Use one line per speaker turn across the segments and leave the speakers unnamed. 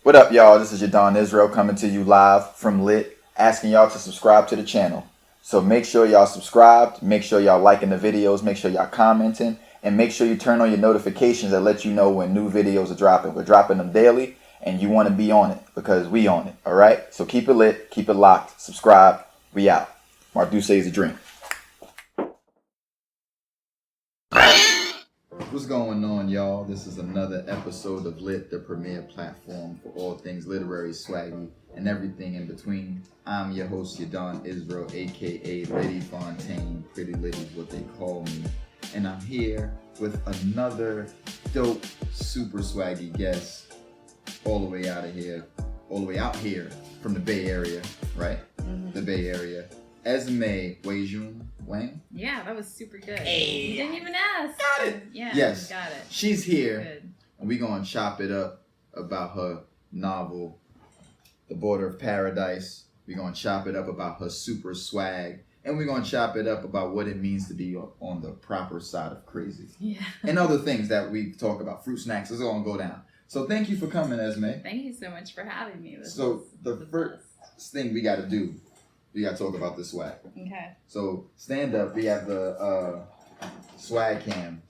What up, y'all? This is your Don Israel coming to you live from Lit, asking y'all to subscribe to the channel. So make sure y'all subscribed, make sure y'all liking the videos, make sure y'all commenting, and make sure you turn on your notifications that let you know when new videos are dropping. We're dropping them daily, and you want to be on it because we on it, all right? So keep it lit, keep it locked, subscribe, we out. Marduce is a drink. What's going on, y'all? This is another episode of Lit, the premier platform for all things literary, swaggy, and everything in between. I'm your host, Don Israel, aka Liddy Fontaine. Pretty Liddy is what they call me. And I'm here with another dope, super swaggy guest, all the way out here from the Bay Area, right? Mm-hmm. The Bay Area. Esmé Weijun Wang.
Yeah, that was super good. Hey. You didn't even ask.
Got it.
Yeah,
yes.
Got it.
She's here.
Good.
And we're going to chop it up about her novel, The Border of Paradise. We're going to chop it up about her super swag. And we're going to chop it up about what it means to be on the proper side of crazy.
Yeah.
And other things that we talk about. Fruit snacks. It's all going to go down. So thank you for coming, Esme.
Thank you so much for having me.
So the first thing we got to do, we got to talk about the swag.
Okay.
So stand up. We have the swag cam.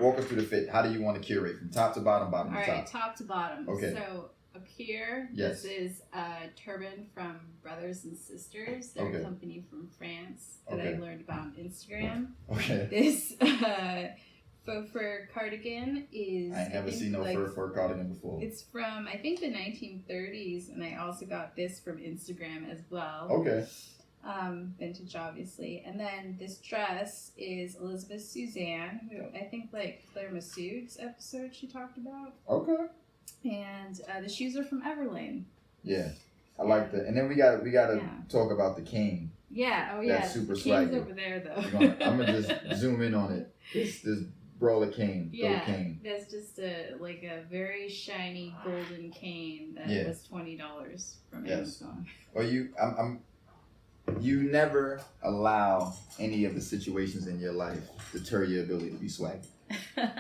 Walk us through the fit. How do you want to curate from top to bottom, bottom
All
to top?
right, top to bottom.
Okay.
So up here,
yes.
This is a turban from Brothers and Sisters. They're a company from France that I learned about on Instagram.
Okay.
This faux fur cardigan is...
I ain't never seen no fur cardigan before.
It's from, I think, the 1930s, and I also got this from Instagram as well.
Okay.
Vintage, obviously. And then this dress is Elizabeth Suzanne, who I think Claire Massoud's episode she talked about.
Okay.
And the shoes are from Everlane.
Yeah, I like that. And then we gotta talk about the cane.
Yeah. Oh yeah.
That's super
the
swaggy.
cane's over there though.
I'm gonna just zoom in on it. This brawler cane.
Yeah.
Cane.
That's just a very shiny golden cane that was $20 from Amazon.
Well, you never allow any of the situations in your life deter your ability to be swaggy.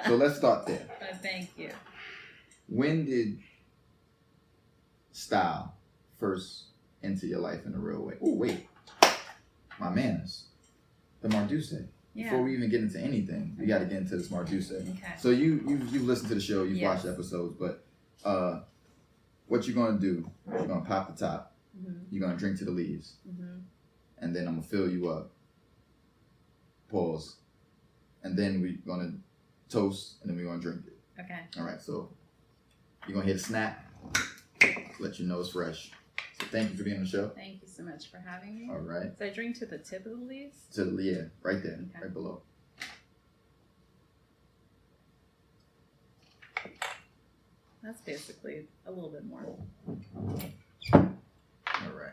So let's start there.
Thank you.
When did style first enter your life in a real way? Oh, wait. My manners. The Marduce.
Yeah.
Before we even get into anything, we got to get into this Marduce.
Okay.
So you've listened to the show, you've watched episodes, but what you're going to do, you're going to pop the top. Mm-hmm. You're going to drink to the leaves. Mm-hmm. And then I'm going to fill you up. Pause. And then we're going to toast, and then we're going to drink it.
Okay.
All right, so you're going to hit a snap, let you know it's fresh. So thank you for being on the show.
Thank you so much for having me.
All right.
So I drink to the tip of the leaves?
Right there, right below.
That's basically a little bit more.
All right.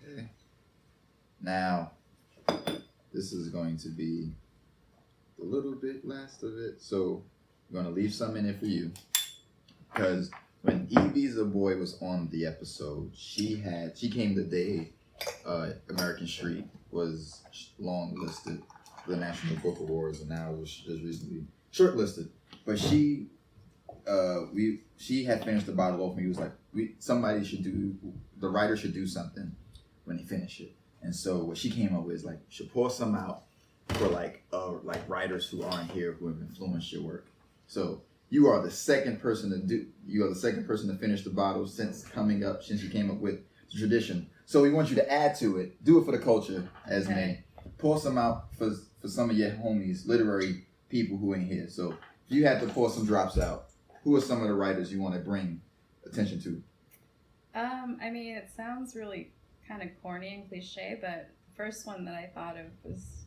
Okay. Now, this is going to be a little bit last of it. So I'm going to leave some in it for you. Because when Evie's a Boy was on the episode, she came the day American Street was long listed for the National Book Awards, and now it was just recently shortlisted. But she had finished the bottle off, and he was like, the writer should do something when they finish it. And so what she came up with is should pour some out for writers who aren't here who have influenced your work. So you are the second person to finish the bottle since you came up with the tradition. So we want you to add to it. Do it for the culture, Esme. Okay. Pour some out for some of your homies, literary people who ain't here. So if you had to pour some drops out, who are some of the writers you want to bring attention to?
I mean, it sounds really kind of corny and cliche, but the first one that I thought of was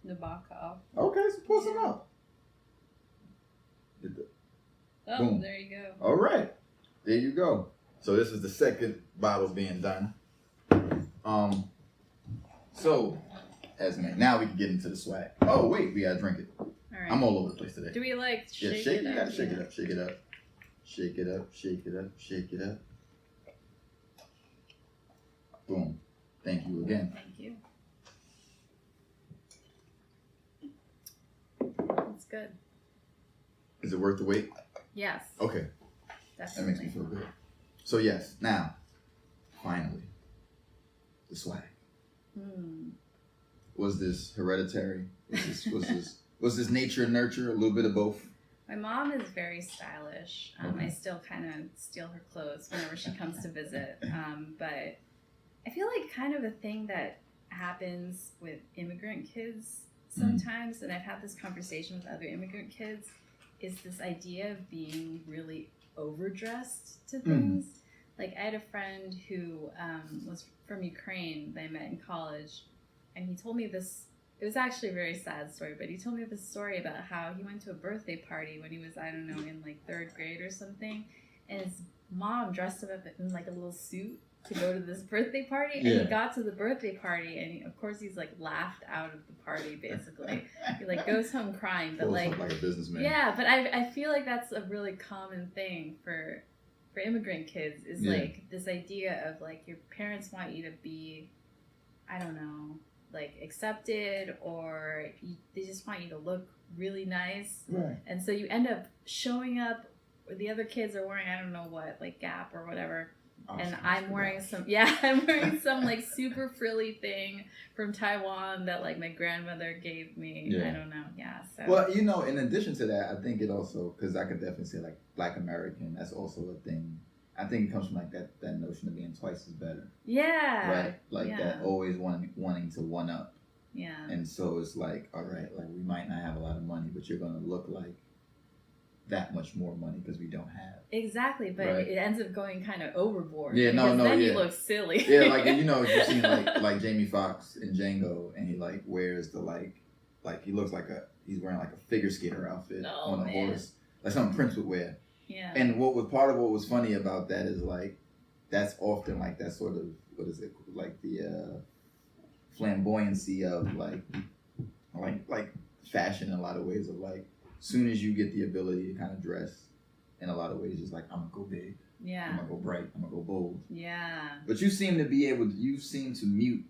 Nabokov.
Okay, so pour some out.
Boom. There you go.
All right. There you go. So this is the second bottle being done. So, Esme, now we can get into the swag. Oh, wait, we gotta drink it.
All right.
I'm all over the place today.
Do we shake it up?
You gotta shake it up, shake it up. Shake it up, shake it up, shake it up. Boom. Thank you again.
Thank you. good.
Is it worth the wait?
Yes,
Okay,
definitely.
that makes me feel good. So yes, now, finally, the swag. Was this hereditary? Was this nature and nurture? A little bit of both?
My mom is very stylish.
Okay.
I still kind of steal her clothes whenever she comes to visit. But I feel like kind of a thing that happens with immigrant kids sometimes, and I've had this conversation with other immigrant kids, is this idea of being really overdressed to things. Like I had a friend who was from Ukraine that I met in college, and he told me this. It was actually a very sad story, but he told me this story about how he went to a birthday party when he was, I don't know, in like 3rd grade or something, and his mom dressed him up in like a little suit to go to this birthday party, and he got to the birthday party, and of course he's like laughed out of the party basically. He like goes home crying, but like
a businessman.
Yeah, but I feel like that's a really common thing for immigrant kids is like this idea of like your parents want you to be, I don't know, like accepted, or they just want you to look really nice,
Right.
and so you end up showing up. The other kids are wearing, I don't know what, like Gap or whatever, and I'm wearing some like super frilly thing from Taiwan that like my grandmother gave me.
Yeah.
I don't know. Yeah. So.
Well, you know, in addition to that, I think it also, because I could definitely say like Black American, that's also a thing. I think it comes from like that notion of being twice as better.
Yeah.
Right? Like that always wanting to one up.
Yeah.
And so it's like, all right, like we might not have a lot of money, but you're going to look like that much more money because we don't have.
Exactly, but it ends up going kind of overboard.
Yeah,
then you look silly.
Yeah, like, you know, you've seen like Jamie Foxx in Django, and he like wears the like he looks like he's wearing like a figure skater outfit on a horse, like something Prince would wear.
Yeah.
And what was funny about that is like that's often like that sort of, what is it, like the flamboyancy of like fashion in a lot of ways of like, soon as you get the ability to kind of dress in a lot of ways, just like, I'm gonna go big, I'm gonna go bright, I'm gonna go bold.
Yeah.
But you seem to mute,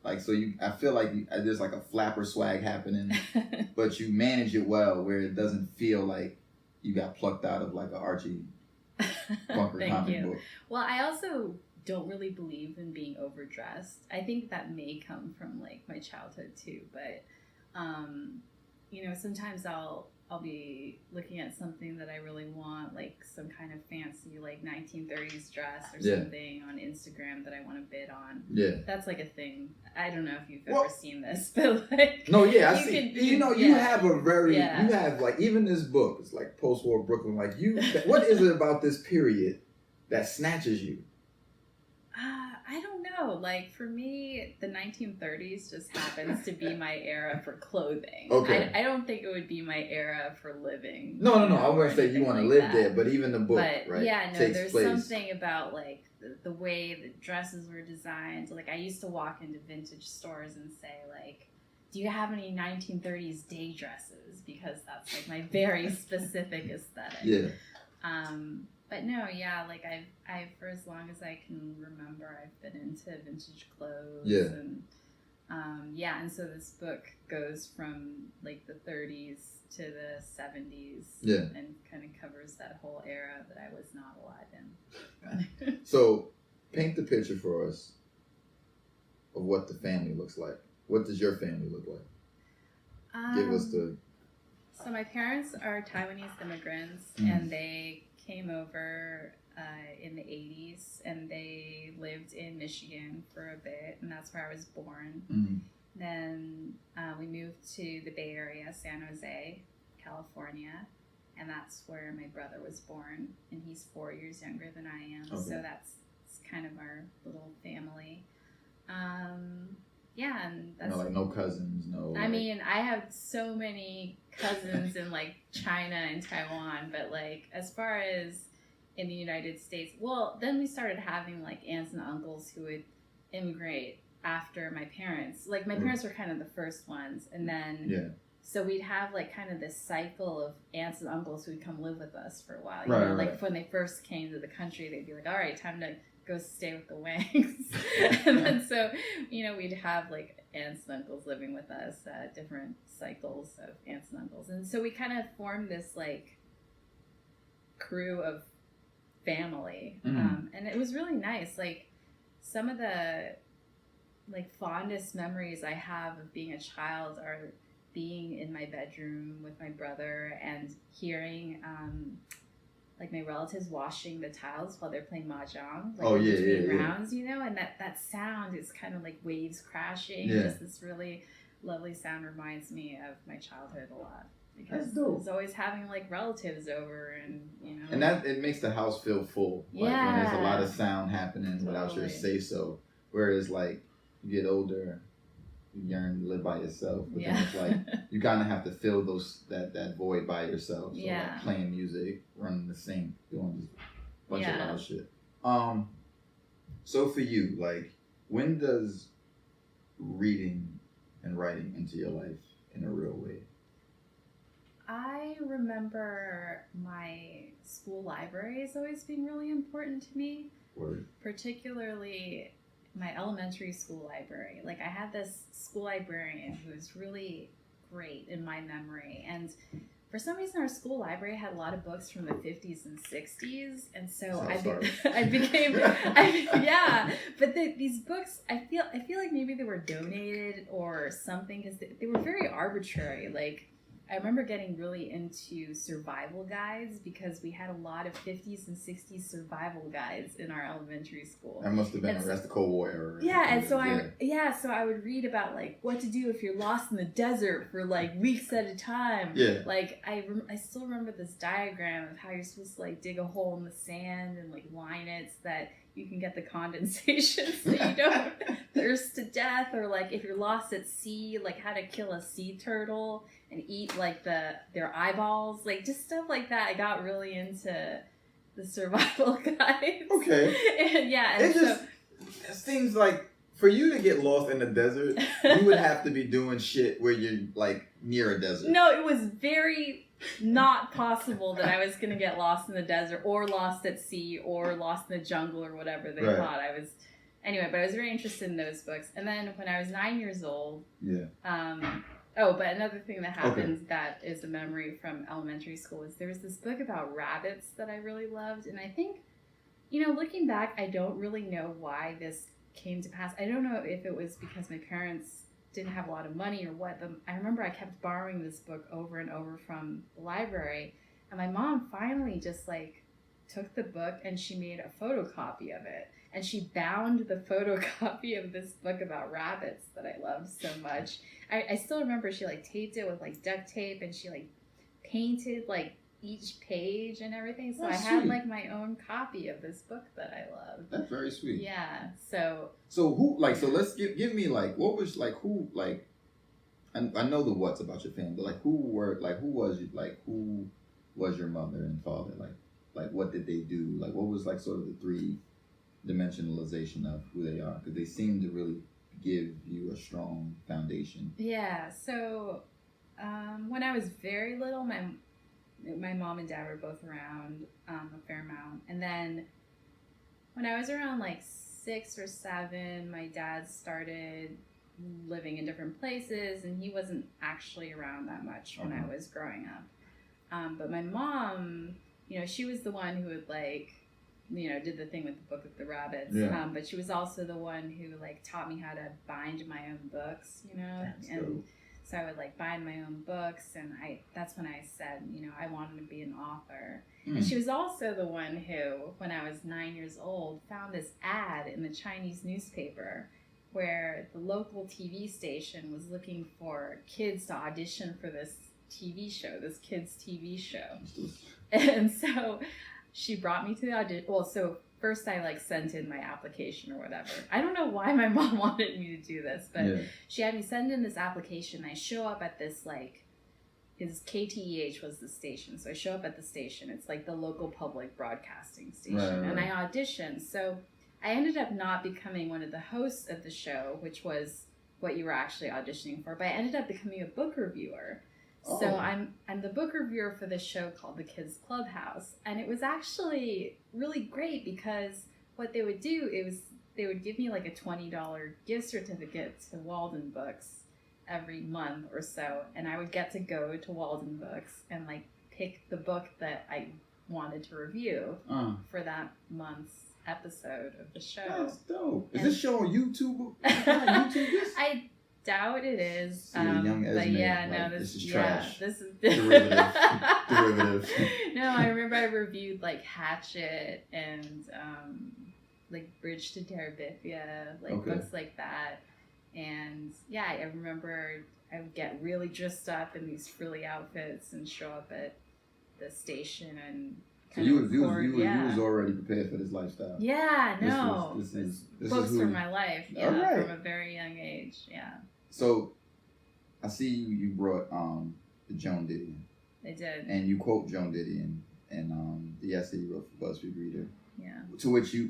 like, so I feel like there's like a flapper swag happening, but you manage it well where it doesn't feel like you got plucked out of like an Archie Bunker comic book.
Well, I also don't really believe in being overdressed. I think that may come from like my childhood too, but you know, sometimes I'll be looking at something that I really want, like some kind of fancy like 1930s dress or something on Instagram that I want to bid on. Yeah, that's like a thing. I don't know if you've ever seen this, but like,
no, yeah, I see. You have a very, you have like, even this book, it's like post-war Brooklyn. Like what is it about this period that snatches you?
I don't know. Like for me, the 1930s just happens to be my era for clothing. Okay. I don't think it would be my era for living.
No. I wouldn't say you want to live there, but even the book, right?
Yeah, no, there's something about like the way the dresses were designed. Like I used to walk into vintage stores and say like, do you have any 1930s day dresses? Because that's like my very specific aesthetic. Yeah. But no, yeah, like I've for as long as I can remember, I've been into vintage clothes. Yeah. And and so this book goes from like the 30s to the 70s. Yeah. And kind of covers that whole era that I was not alive in.
So, paint the picture for us of what the family looks like. What does your family look like? Give us the.
So my parents are Taiwanese immigrants, and they came over in the 80s, and they lived in Michigan for a bit, and that's where I was born. Mm-hmm. Then we moved to the Bay Area, San Jose, California, and that's where my brother was born, and he's 4 years younger than I am, so that's kind of our little family. Yeah, and that's
like no cousins, no.
I mean, I have so many cousins in like China and Taiwan, but like as far as in the United States, well, then we started having like aunts and uncles who would immigrate after my parents. Like my parents were kind of the first ones, and then so we'd have like kind of this cycle of aunts and uncles who would come live with us for a while. You know, like when they first came to the country, they'd be like, "All right, time to go stay with the Wangs." And then so, you know, we'd have like aunts and uncles living with us, different cycles of aunts and uncles. And so we kind of formed this like crew of family. And it was really nice. Like some of the like fondest memories I have of being a child are being in my bedroom with my brother and hearing like my relatives washing the tiles while they're playing mahjong, like between rounds, you know, and that sound is kind of like waves crashing. Just this really lovely sound reminds me of my childhood a lot, because I was always having like relatives over, and you know,
and that it makes the house feel full. Like when there's a lot of sound happening without your say so. Whereas like you get older, you yearn to live by yourself, but then it's like you kind of have to fill that void by yourself. So like playing music, running the sink, doing just a bunch of loud shit. So for you, like, when does reading and writing into your life in a real way?
I remember my school library as always being really important to me.
Word.
Particularly my elementary school library. Like I had this school librarian who was really great in my memory, and for some reason our school library had a lot of books from the 50s and 60s, and so I became but these books I feel like maybe they were donated or something, because they were very arbitrary. Like I remember getting really into survival guides because we had a lot of 50s and 60s survival guides in our elementary school. That
must have been the Cold War era.
Yeah, and so I would read about like what to do if you're lost in the desert for like weeks at a time. Yeah. Like I still remember this diagram of how you're supposed to like dig a hole in the sand and like line it so that you can get the condensation so you don't thirst to death, or like if you're lost at sea, like how to kill a sea turtle and eat like their eyeballs, like just stuff like that. I got really into the survival guides. Okay. It
seems like for you to get lost in the desert, you would have to be doing shit where you're like near a desert.
No, it was very not possible that I was going to get lost in the desert or lost at sea or lost in the jungle or whatever they thought I was. Anyway, but I was very interested in those books. And then when I was 9 years old, but another thing that happened that is a memory from elementary school is there was this book about rabbits that I really loved. And I think, you know, looking back, I don't really know why this came to pass. I don't know if it was because my parents didn't have a lot of money or what, but I remember I kept borrowing this book over and over from the library, and my mom finally just like took the book and she made a photocopy of it, and she bound the photocopy of this book about rabbits that I loved so much. I still remember she like taped it with like duct tape, and she like painted like each page and everything, so I had like my own copy of this book that I loved.
That's very sweet.
Yeah. So
who like, so let's give me like, what was like, who like, I know the what's about your family, but like who was your mother and father, like what did they do, like what was like sort of the three dimensionalization of who they are, because they seem to really give you a strong foundation.
Yeah. So when I was very little, my mom and dad were both around a fair amount. And then when I was around like 6 or 7, my dad started living in different places, and he wasn't actually around that much when I was growing up. But my mom, you know, she was the one who would like, you know, did the thing with the book of the rabbits. Yeah. But she was also the one who like taught me how to bind my own books, you know. So I would like bind my own books, and that's when I said, you know, I wanted to be an author. And she was also the one who, when I was 9 years old, found this ad in the Chinese newspaper where the local TV station was looking for kids to audition for this TV show, this kids TV show. And so she brought me to the audition. Well, so first I like sent in my application or whatever. I don't know why my mom wanted me to do this, but she had me send in this application. I show up at this like, his KTEH was the station. So I show up at the station. It's like the local public broadcasting station. Right. And I auditioned. So I ended up not becoming one of the hosts of the show, which was what you were actually auditioning for, but I ended up becoming a book reviewer. Oh. So I'm the book reviewer for this show called The Kids Clubhouse, and it was actually really great because what they would do is they would give me like a $20 gift certificate to Walden Books every month or so, and I would get to go to Walden Books and like pick the book that I wanted to review for that month's episode of the show.
That's dope. Is this show on YouTube? YouTube this?
I doubt it is.
See, young
but
Esme,
yeah,
like,
no,
this is trash.
This is
Derivative.
No, I remember I reviewed like Hatchet and like Bridge to Terabithia, like books like that. And yeah, I remember I would get really dressed up in these frilly outfits and show up at the station and
so you was already prepared for this lifestyle.
Yeah, no.
This is
books
who,
for my life. Yeah,
right.
From a very young age. Yeah.
So I see you brought the Joan Didion.
I did.
And you quote Joan Didion and the essay you wrote for BuzzFeed Reader.
Yeah.
To which you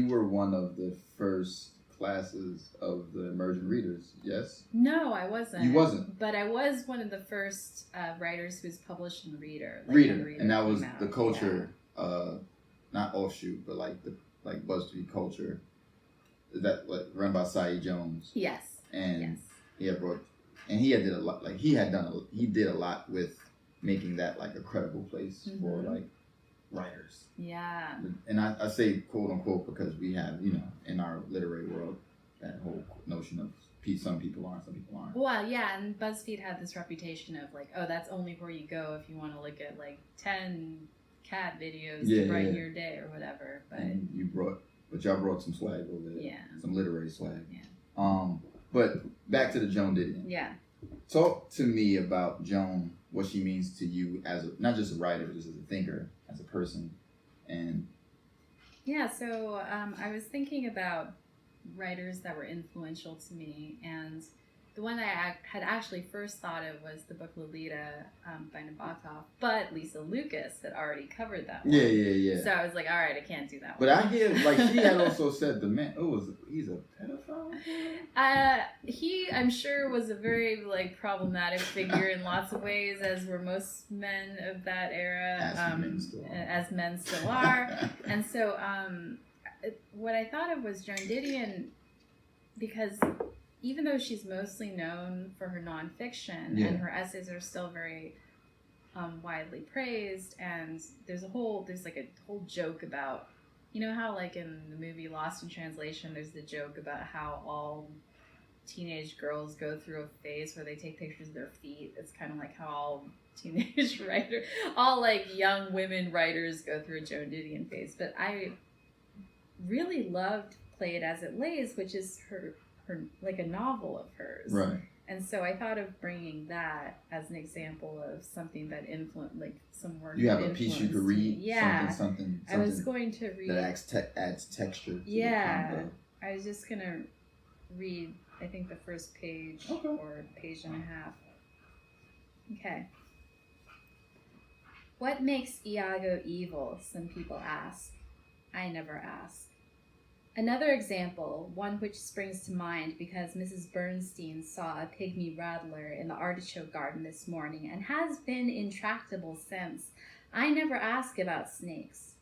were one of the first classes of the emerging readers, yes?
No, I wasn't.
You wasn't?
But I was one of the first writers who was published in Reader.
Reader. And that was the culture, not offshoot, but like BuzzFeed culture. Is that like run by Saeed Jones?
Yes.
And he did a lot. Like he did a lot with making that like a credible place for like writers.
Yeah.
And I say quote unquote because we have, in our literary world, that whole notion of some people aren't, some people aren't.
Well, yeah, and BuzzFeed had this reputation of like, oh, that's only where you go if you want to look at like 10 cat videos to brighten your day or whatever. But
and y'all brought some swag over there.
Yeah.
Some literary swag.
Yeah.
But back to the Joan Didion.
Yeah.
Talk to me about Joan, what she means to you as not just a writer, but just as a thinker, as a person. And
yeah, so I was thinking about writers that were influential to me, and the one that I had actually first thought of was the book Lolita by Nabokov, but Lisa Lucas had already covered that one.
Yeah.
So I was like, all right, I can't do that
but
one.
I hear, like, she had also said he's a pedophile?
He, I'm sure, was a very, like, problematic figure in lots of ways, as were most men of that era. As men still are. And so what I thought of was Joan Didion, because even though she's mostly known for her nonfiction and her essays are still very widely praised, and there's like a whole joke about, how like in the movie Lost in Translation, there's the joke about how all teenage girls go through a phase where they take pictures of their feet. It's kind of like how all like young women writers go through a Joan Didion phase. But I really loved Play It As It Lays, which is her like a novel of hers.
Right.
And so I thought of bringing that as an example of something that influenced, like some work.
You have a piece you could read?
Yeah.
Something
I was going to read.
That adds texture to the combo.
I was just going to read, I think, the first page or page and a half. Okay. What makes Iago evil, some people ask. I never ask. Another example, one which springs to mind because Mrs. Bernstein saw a pygmy rattler in the artichoke garden this morning and has been intractable since. I never ask about snakes.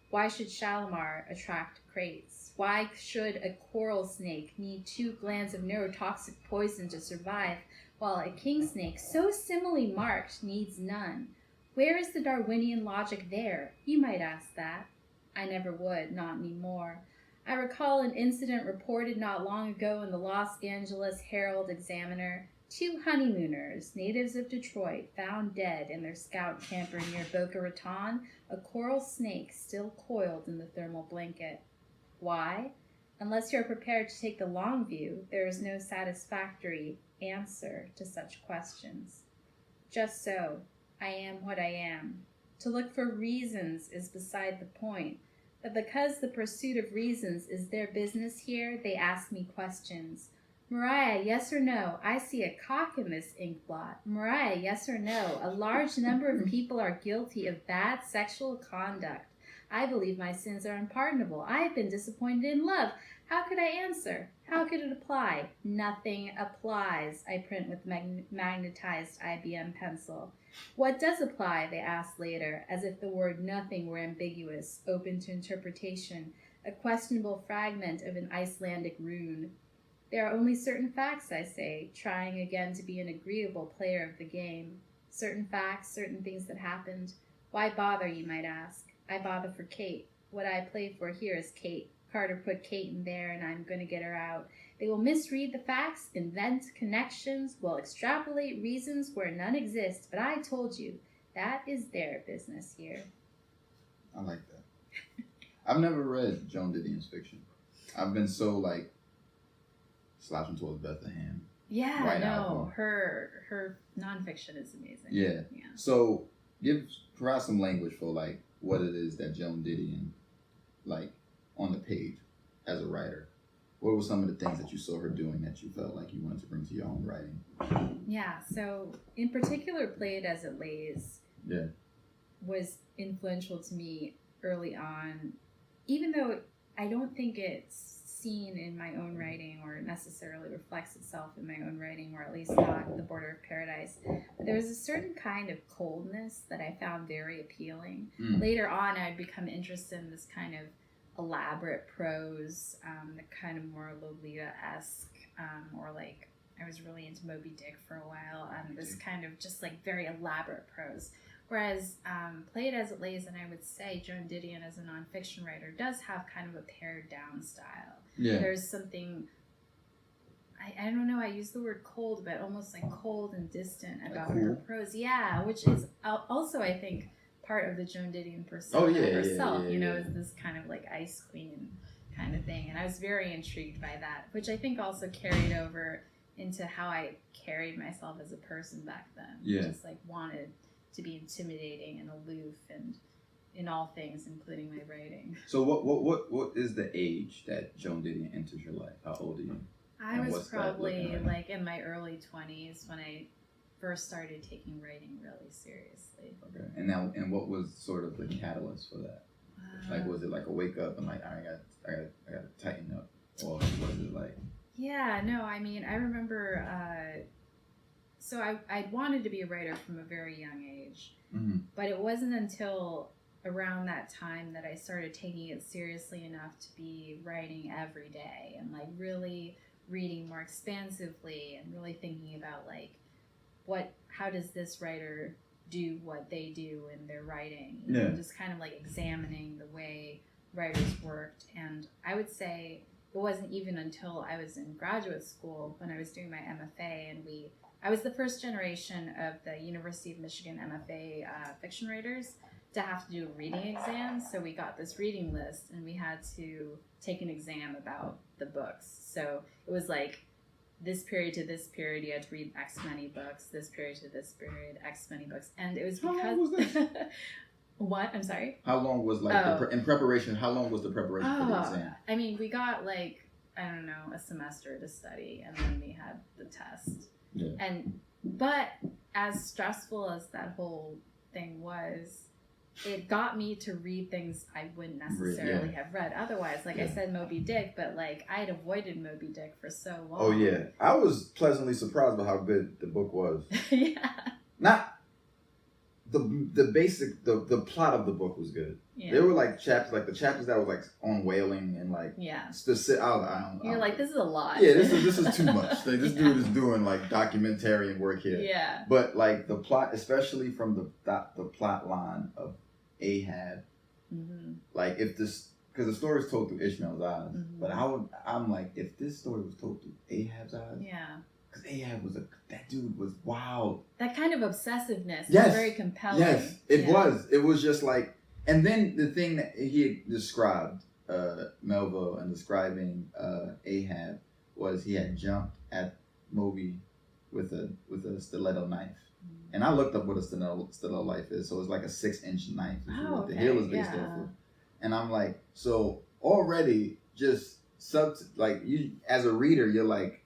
Why should Shalimar attract crates? Why should a coral snake need 2 glands of neurotoxic poison to survive, while a king snake, so similarly marked, needs none? Where is the Darwinian logic there? You might ask that. I never would, not anymore. I recall an incident reported not long ago in the Los Angeles Herald-Examiner. 2 honeymooners, natives of Detroit, found dead in their scout camper near Boca Raton, a coral snake still coiled in the thermal blanket. Why? Unless you're prepared to take the long view, there is no satisfactory answer to such questions. Just so, I am what I am. To look for reasons is beside the point. But because the pursuit of reasons is their business here, they ask me questions. Mariah, yes or no? I see a cock in this ink blot. Mariah, yes or no? A large number of people are guilty of bad sexual conduct. I believe my sins are unpardonable. I have been disappointed in love. How could I answer? How could it apply? Nothing applies, I print with magnetized IBM pencil. What does apply, they ask later, as if the word nothing were ambiguous, open to interpretation. a questionable fragment of an Icelandic rune. There are only certain facts, I say, trying again to be an agreeable player of the game. Certain facts, certain things that happened. Why bother, you might ask? I bother for Kate. What I play for here is Kate. Carter put Kate in there, and I'm going to get her out. They will misread the facts, invent connections, will extrapolate reasons where none exist, but I told you, that is their business here.
I like that. I've never read Joan Didion's fiction. I've been so, like, slouching towards Bethlehem.
Yeah,
White
no,
Album.
her nonfiction is amazing.
Yeah.
Yeah.
So, provide some language for, like, what it is that Joan Didion, like, on the page as a writer. What were some of the things that you saw her doing that you felt like you wanted to bring to your own writing?
Yeah, so in particular, Play It As It Lays was influential to me early on, even though I don't think it's seen in my own writing or necessarily reflects itself in my own writing, or at least not The Border of Paradise. But there was a certain kind of coldness that I found very appealing. Later on, I'd become interested in this kind of elaborate prose, the kind of more Lolita-esque, or like I was really into Moby Dick for a while, this kind of just like very elaborate prose. Whereas Play It As It Lays, and I would say Joan Didion as a nonfiction writer does have kind of a pared down style.
Yeah.
There's something, I don't know, I use the word cold, but almost like cold and distant about her prose. Yeah, which is also, I think, part of the Joan Didion persona herself, is this kind of like ice queen kind of thing. And I was very intrigued by that, which I think also carried over into how I carried myself as a person back then.
Yeah.
Just like wanted to be intimidating and aloof and in all things, including my writing.
So what is the age that Joan Didion enters your life? How old are you?
I was probably like in my early 20s when I first started taking writing really seriously.
Okay. And what was sort of the catalyst for that? Like, was it like a wake up and like I got to tighten up, or was it like?
Yeah, no, I mean, I remember. So I wanted to be a writer from a very young age, but it wasn't until around that time that I started taking it seriously enough to be writing every day and like really reading more expansively and really thinking about like how does this writer do what they do in their writing, and just kind of like examining the way writers worked. And I would say it wasn't even until I was in graduate school when I was doing my MFA, and I was the first generation of the University of Michigan MFA fiction writers to have to do a reading exam. So we got this reading list and we had to take an exam about the books. So it was like this period to this period, you had to read X many books, this period to this period, X many books. And it was because...
How long was this?
What? I'm sorry?
How long was like in preparation? How long was the preparation for the exam?
I mean, we got like, I don't know, a semester to study, and then we had the test.
Yeah.
But as stressful as that whole thing was, it got me to read things I wouldn't necessarily have read otherwise. Like I said, Moby Dick, but like I had avoided Moby Dick for so long.
Oh yeah, I was pleasantly surprised by how good the book was.
Yeah.
Not the basic the plot of the book was good.
Yeah.
There were like chapters, like the chapters that was like on whaling and like specific.
You're like, this is a lot.
Yeah, this is too much. Like, this dude is doing like documentarian work here.
Yeah.
But like the plot, especially from the plot line of Ahab, like if this, because the story is told through Ishmael's eyes, but I'm like, if this story was told through Ahab's eyes, because Ahab that dude was wild.
That kind of obsessiveness
was
very compelling.
Yes, it was. It was just like, and then the thing that he described, Melville, and describing Ahab, was he had jumped at Moby with a stiletto knife. And I looked up what a stiletto knife is. So it's like a 6-inch knife. The heel is based off of. And I'm like, so already just you as a reader, you're like,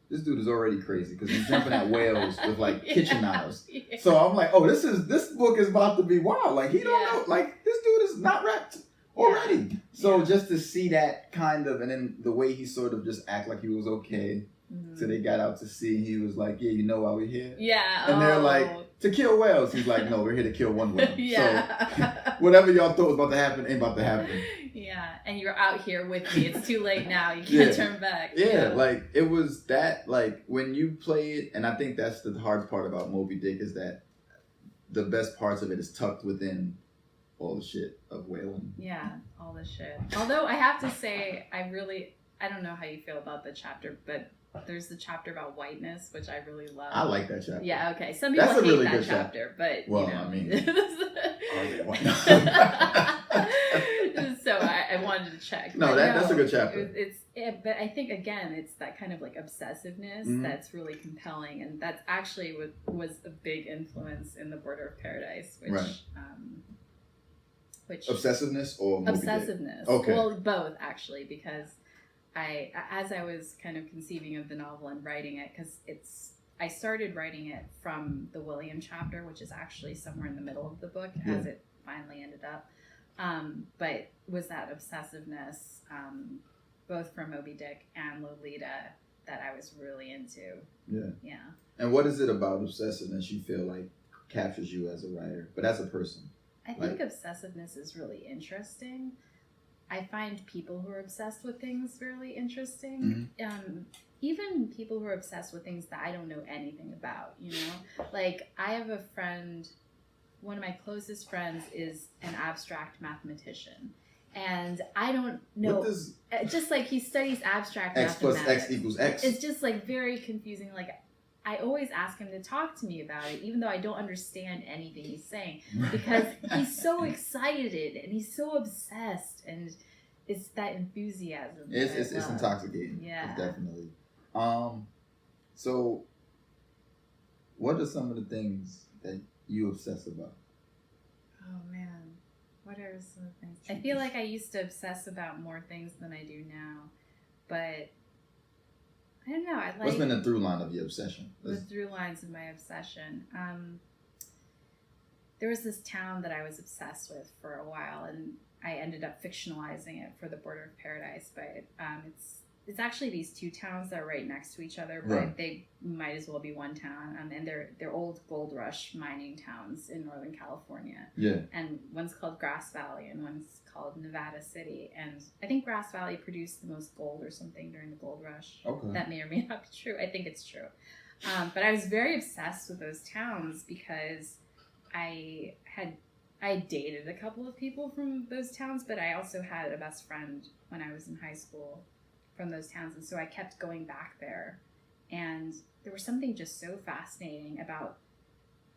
this dude is already crazy because he's jumping at whales with like kitchen knives. Yeah. So I'm like, oh, this book is about to be wild. Like he don't know, like this dude is not wrapped already. So just to see that kind of, and then the way he sort of just act like he was okay.
Mm-hmm.
So they got out to sea. He was like, yeah, you know why we're here?
Yeah.
And they're like, to kill whales. He's like, no, we're here to kill one whale.
Yeah.
So whatever y'all thought was about to happen ain't about to happen.
Yeah. And you're out here with me. It's too late now. You can't turn back.
Yeah, like it was that, like when you play it, and I think that's the hard part about Moby Dick is that the best parts of it is tucked within all the shit of whaling.
Yeah, all the shit. Although I have to say, I don't know how you feel about the chapter, but there's the chapter about whiteness, which I really love.
I like that chapter.
Yeah, okay. Some people
That's a
hate
really
that
good
chapter, but
well,
you know.
I mean, are they white?
So I wanted to check.
No, that's a good chapter.
But I think again, it's that kind of like obsessiveness that's really compelling, and that's actually what was a big influence in The Border of Paradise, which
Obsessiveness or Moby
Obsessiveness.
Dick? Okay.
Well, both actually, because as I was kind of conceiving of the novel and writing it, because I started writing it from the William chapter, which is actually somewhere in the middle of the book, as it finally ended up. But was that obsessiveness, both from Moby Dick and Lolita, that I was really into.
Yeah.
Yeah.
And what is it about obsessiveness you feel like captures you as a writer, but as a person?
I think obsessiveness is really interesting. I find people who are obsessed with things really interesting. Even people who are obsessed with things that I don't know anything about, you know? Like, I have a friend, one of my closest friends is an abstract mathematician. And I don't know, just like he studies abstract mathematics.
X plus X equals X.
It's just like very confusing. Like, I always ask him to talk to me about it, even though I don't understand anything he's saying, because he's so excited and he's so obsessed, and it's that enthusiasm.
It's intoxicating.
Yeah,
it's definitely. So, what are some of the things that you obsess about?
Oh man, what are some of the things? I feel like I used to obsess about more things than I do now, but I don't know.
What's been the through line of your obsession?
The through lines of my obsession. There was this town that I was obsessed with for a while, and I ended up fictionalizing it for The Border of Paradise. But it's actually these two towns that are right next to each other, but they might as well be one town. And they're old gold rush mining towns in Northern California.
Yeah.
And one's called Grass Valley, and one's called Nevada City. And I think Grass Valley produced the most gold or something during the gold rush.
Okay.
That may or may not be true. I think it's true. But I was very obsessed with those towns because I dated a couple of people from those towns, but I also had a best friend when I was in high school from those towns. And so I kept going back there. And there was something just so fascinating about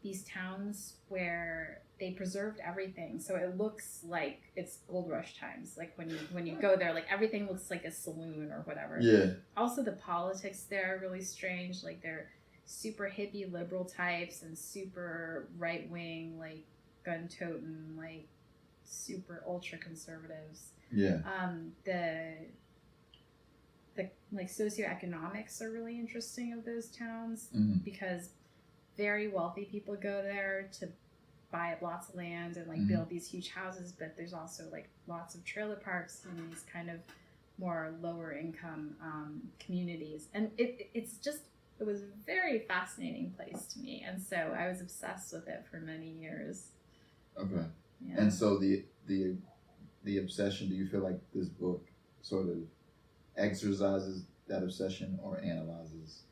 these towns where they preserved everything. So it looks like it's gold rush times. Like when you go there, like everything looks like a saloon or whatever.
Yeah.
Also the politics there are really strange. Like they're super hippie liberal types and super right wing, like gun toting, like super ultra conservatives.
Yeah.
The like socioeconomics are really interesting of those towns because very wealthy people go there to buy up lots of land and like build these huge houses, but there's also like lots of trailer parks and these kind of more lower income communities, and it was a very fascinating place to me, and so I was obsessed with it for many years.
Okay.
Yeah.
And so the obsession, do you feel like this book sort of exercises that obsession or analyzes?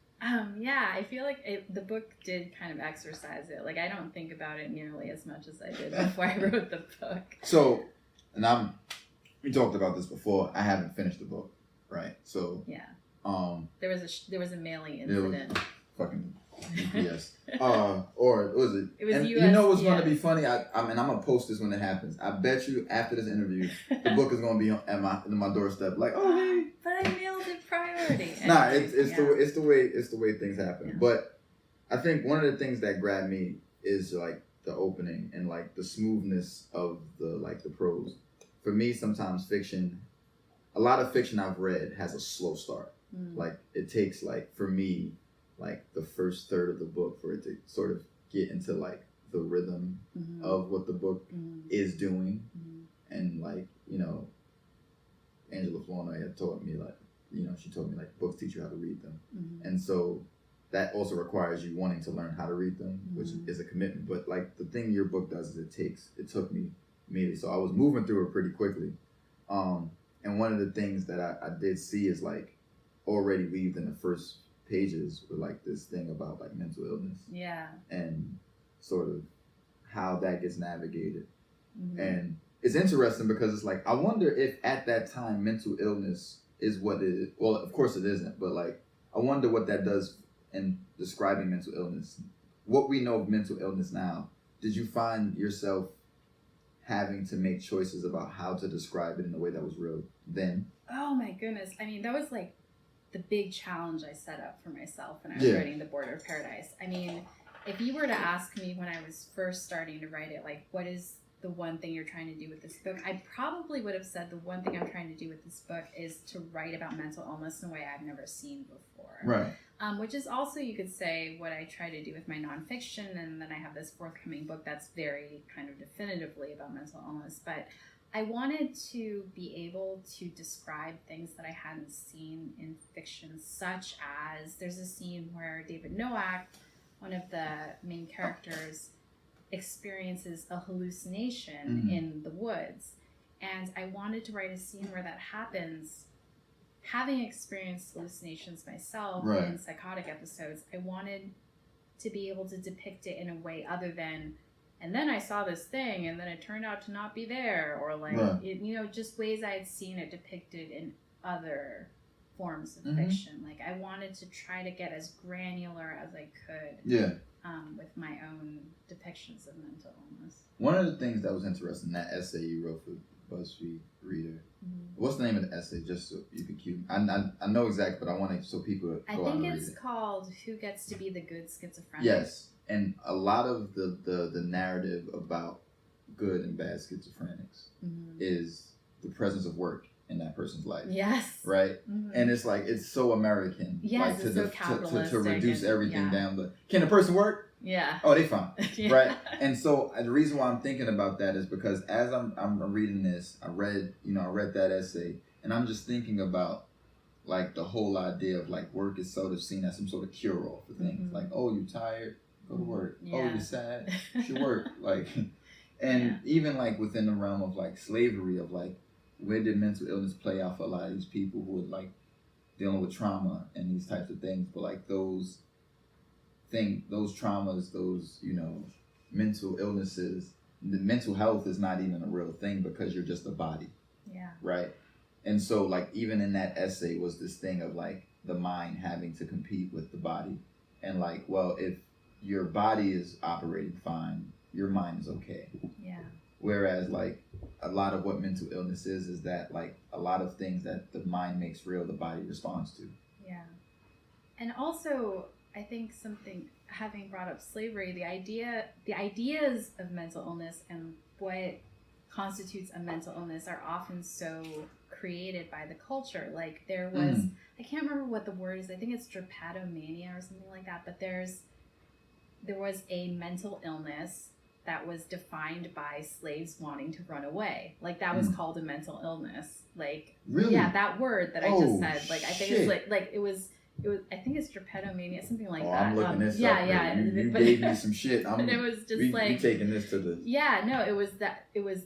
Yeah, I feel like the book did kind of exercise it. Like I don't think about it nearly as much as I did before I wrote the book.
So, and we talked about this before. I haven't finished the book, right? So
yeah. There was a mailing incident.
Fucking UPS. Or was it?
It was
and
USPS.
You know what's going to be funny? I'm gonna post this when it happens. I bet you after this interview, the book is going to be at my doorstep. Like, oh hey.
But I mailed it priority.
Nah, it's the way things happen.
Yeah.
But I think one of the things that grabbed me is like the opening and like the smoothness of the prose. For me, sometimes fiction, a lot of fiction I've read has a slow start. Like it takes like for me like the first third of the book for it to sort of get into like the rhythm of what the book is doing. And like, you know, Angela Flornoy had taught me like she told me like books teach you how to read them.
Mhm.
And so that also requires you wanting to learn how to read them, which
Mhm.
is a commitment. But like the thing your book does is it took me immediately. So I was moving through it pretty quickly. And one of the things that I did see is like already weaved in the first pages with like this thing about like mental illness
Yeah.
and sort of how that gets navigated.
Mhm.
And it's interesting because it's like, I wonder if at that time mental illness is what it is. Well, of course it isn't, but like, I wonder what that does in describing mental illness. What we know of mental illness now, did you find yourself having to make choices about how to describe it in a way that was real then?
Oh my goodness. I mean, that was like the big challenge I set up for myself when I was
Yeah.
writing The Border of Paradise. I mean, if you were to ask me when I was first starting to write it, like, what is the one thing you're trying to do with this book? I probably would have said the one thing I'm trying to do with this book is to write about mental illness in a way I've never seen before.
Right.
Which is also, you could say, what I try to do with my nonfiction, and then I have this forthcoming book that's very kind of definitively about mental illness. But I wanted to be able to describe things that I hadn't seen in fiction, such as there's a scene where David Nowak, one of the main characters, experiences a hallucination
Mhm.
in the woods. And I wanted to write a scene where that happens. Having experienced hallucinations myself
Right.
in psychotic episodes, I wanted to be able to depict it in a way other than, and then I saw this thing and then it turned out to not be there, or like,
Right.
just ways I had seen it depicted in other forms of
Mhm.
fiction. Like, I wanted to try to get as granular as I could
Yeah.
with my own depictions of mental illness.
One of the things that was interesting, that essay you wrote for BuzzFeed Reader.
Mm-hmm.
What's the name of the essay? Just so you can cue. I know exactly, but I want to so people go
I
out
think
and read
it's
it.
called "Who Gets to Be the Good Schizophrenic."
Yes, and a lot of the narrative about good and bad schizophrenics
Mm-hmm.
is the presence of work in that person's life.
Yes.
Right.
Mm-hmm.
And it's like it's so American.
Yes,
like
it's so capitalistic
to reduce
and-
everything
yeah.
down to can a person work?
Yeah.
Oh, they fine.
Yeah.
Right. And so the reason why I'm thinking about that is because as I'm reading this, I read that essay, and I'm just thinking about like the whole idea of like work is sort of seen as some sort of cure all for things.
Mhm.
Like, oh, you're tired, go to work. Oh,
Yeah.
you're sad, you should work. Like, and
Yeah.
even like within the realm of like slavery, of like where did mental illness play out for a lot of these people who are like dealing with trauma and these types of things, but like those traumas, those mental illnesses, the mental health is not even a real thing because you're just a body.
Yeah.
Right. And so like even in that essay was this thing of like the mind having to compete with the body, and like, well, if your body is operating fine, your mind is okay.
Yeah.
Whereas like a lot of what mental illness is that like a lot of things that the mind makes real, the body responds to.
Yeah. And also, I think something, having brought up slavery, the ideas of mental illness and what constitutes a mental illness are often so created by the culture. Like there was, I can't remember what the word is. I think it's drapetomania or something like that. But there was a mental illness that was defined by slaves wanting to run away. Like that was called a mental illness. Like,
really?
Yeah, that word that I just said. Like I think
shit.
it's like it was. I think it's drapetomania, something like that.
I'm looking this
yeah,
up.
Yeah,
You
but,
gave me some shit.
but it was just
we taking this to the.
Yeah, no, it was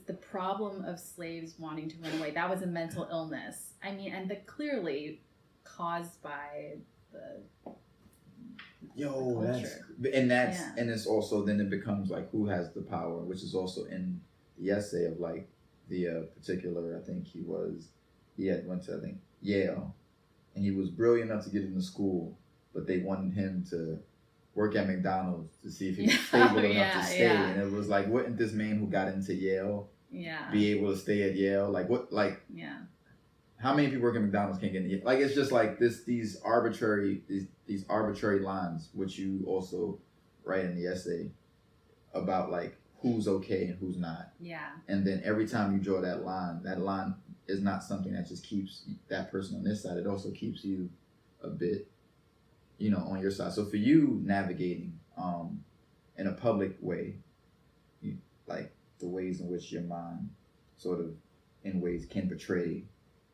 the problem of slaves wanting to run away. That was a mental illness. I mean, and clearly caused by the.
Yo,
culture.
and it's also then it becomes like who has the power, which is also in the essay of like the particular. I think he had went to Yale, and he was brilliant enough to get into school, but they wanted him to work at McDonald's to see if he was stable enough to stay.
Yeah.
And it was like, wouldn't this man who got into Yale be able to stay at Yale? Like what? Like how many people work at McDonald's can't get in? Like it's just like these arbitrary lines, which you also write in the essay about like who's okay and who's not.
Yeah.
And then every time you draw that line is not something that just keeps that person on this side. It also keeps you a bit, on your side. So for you navigating in a public way, like the ways in which your mind sort of in ways can portray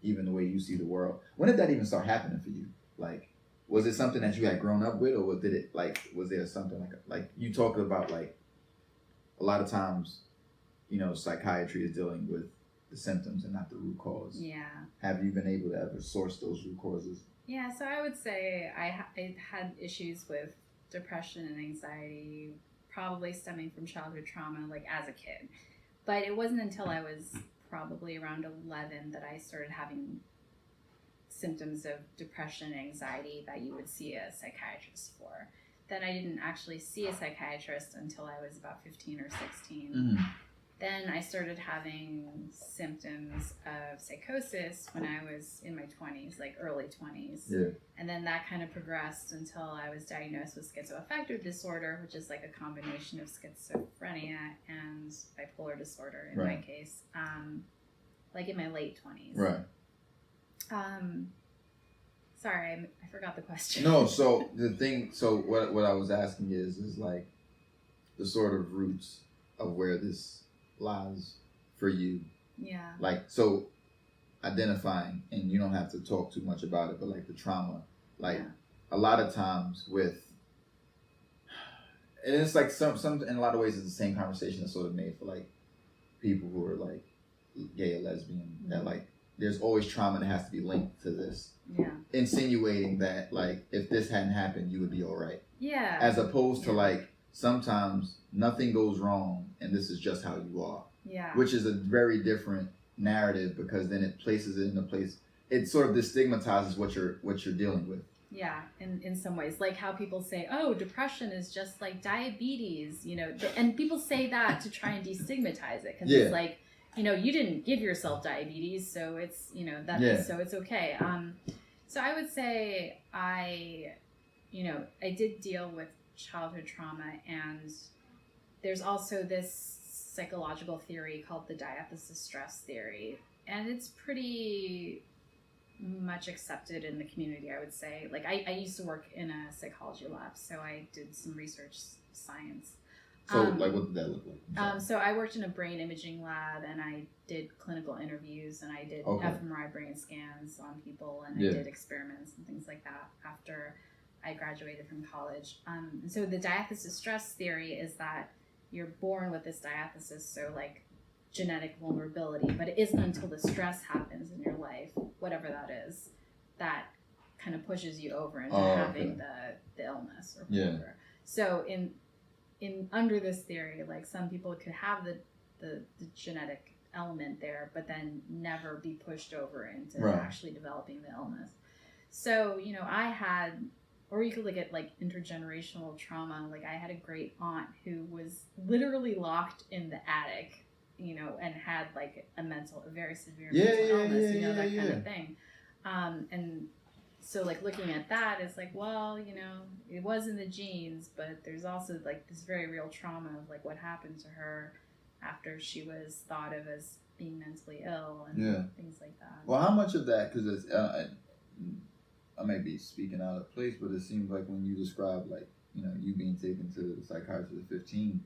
even the way you see the world. When did that even start happening for you? Like, was it something that you had grown up with, or was there something like you talked about, like, a lot of times, psychiatry is dealing with the symptoms and not the root cause.
Yeah.
Have you been able to ever source those root causes?
Yeah, so I would say I had issues with depression and anxiety, probably stemming from childhood trauma, like as a kid. But it wasn't until I was probably around 11 that I started having symptoms of depression and anxiety that you would see a psychiatrist for. Then I didn't actually see a psychiatrist until I was about 15 or 16.
Mm-hmm.
Then I started having symptoms of psychosis when I was in my 20s, like early 20s.
Yeah.
And then that kind of progressed until I was diagnosed with schizoaffective disorder, which is like a combination of schizophrenia and bipolar disorder in my case, like in my late 20s.
Right.
Sorry, I forgot the question.
No, so what I was asking is like the sort of roots of where this lies for you.
Yeah.
Like, so identifying, and you don't have to talk too much about it, but like the trauma, like a lot of times with, and it's like some in a lot of ways it's the same conversation that's sort of made for like people who are like gay or lesbian, that like there's always trauma that has to be linked to this.
Yeah.
Insinuating that like if this hadn't happened, you would be all right.
Yeah.
As opposed to like sometimes nothing goes wrong and this is just how you are.
Yeah.
Which is a very different narrative, because then it places it in a place, it sort of destigmatizes what you're dealing with.
Yeah, in some ways, like how people say, "Oh, depression is just like diabetes," and people say that to try and destigmatize it, because it's like, you didn't give yourself diabetes, so it's so it's okay. So I would say I did deal with childhood trauma, and there's also this psychological theory called the diathesis stress theory, and it's pretty much accepted in the community, I would say. Like I used to work in a psychology lab, so I did some research science.
So like what did that look like?
So I worked in a brain imaging lab, and I did clinical interviews, and I did fMRI brain scans on people, and I did experiments and things like that after I graduated from college. And so the diathesis stress theory is that you're born with this diathesis, so like genetic vulnerability, but it isn't until the stress happens in your life, whatever that is, that kind of pushes you over into having the illness or whatever. So in under this theory, like some people could have the genetic element there, but then never be pushed over into actually developing the illness. So, I had, or you could look at like intergenerational trauma. Like I had a great aunt who was literally locked in the attic, and had like a very severe mental illness, that kind of thing. And so like looking at that, it's like, well, it was in the genes, but there's also like this very real trauma of like what happened to her after she was thought of as being mentally ill and things like that.
Well, how much of that, because I may be speaking out of place, but it seems like when you describe like, you being taken to the psychiatrist at 15,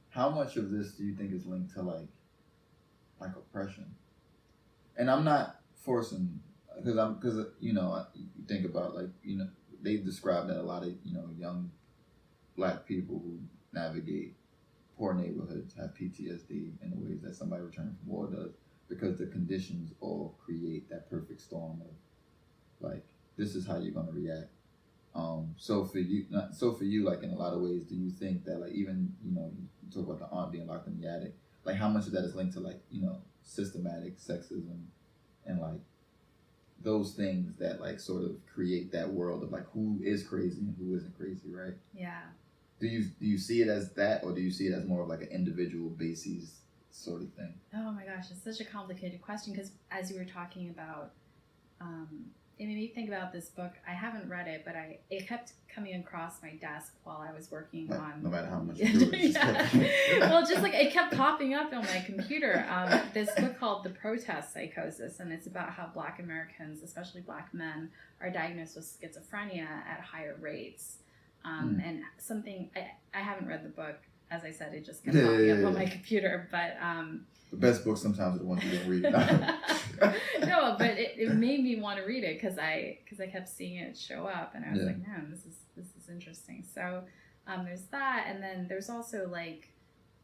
how much of this do you think is linked to like oppression? And I'm not forcing, because you think about like, they describe that a lot of young black people who navigate poor neighborhoods have PTSD in the ways that somebody returning from war does, because the conditions all create that perfect storm of like, this is how you're going to react. So for you, like in a lot of ways, do you think that like even you talk about the aunt being locked in the attic, like how much of that is linked to like systematic sexism and like those things that like sort of create that world of like who is crazy and who isn't crazy, right?
Yeah.
Do you see it as that, or do you see it as more of like an individual basis sort of thing?
Oh my gosh, it's such a complicated question, because as you were talking about, it made me think about this book. I haven't read it, but it kept coming across my desk while I was working on.
No matter how much you do it.
Well, just like it kept popping up on my computer. This book called The Protest Psychosis, and it's about how Black Americans, especially Black men, are diagnosed with schizophrenia at higher rates. And something I haven't read the book, as I said, it just kept popping up on my computer. But
the best books sometimes are the ones you don't read.
no, but it made me want to read it because I kept seeing it show up, and I was like, man, this is interesting. So there's that, and then there's also like,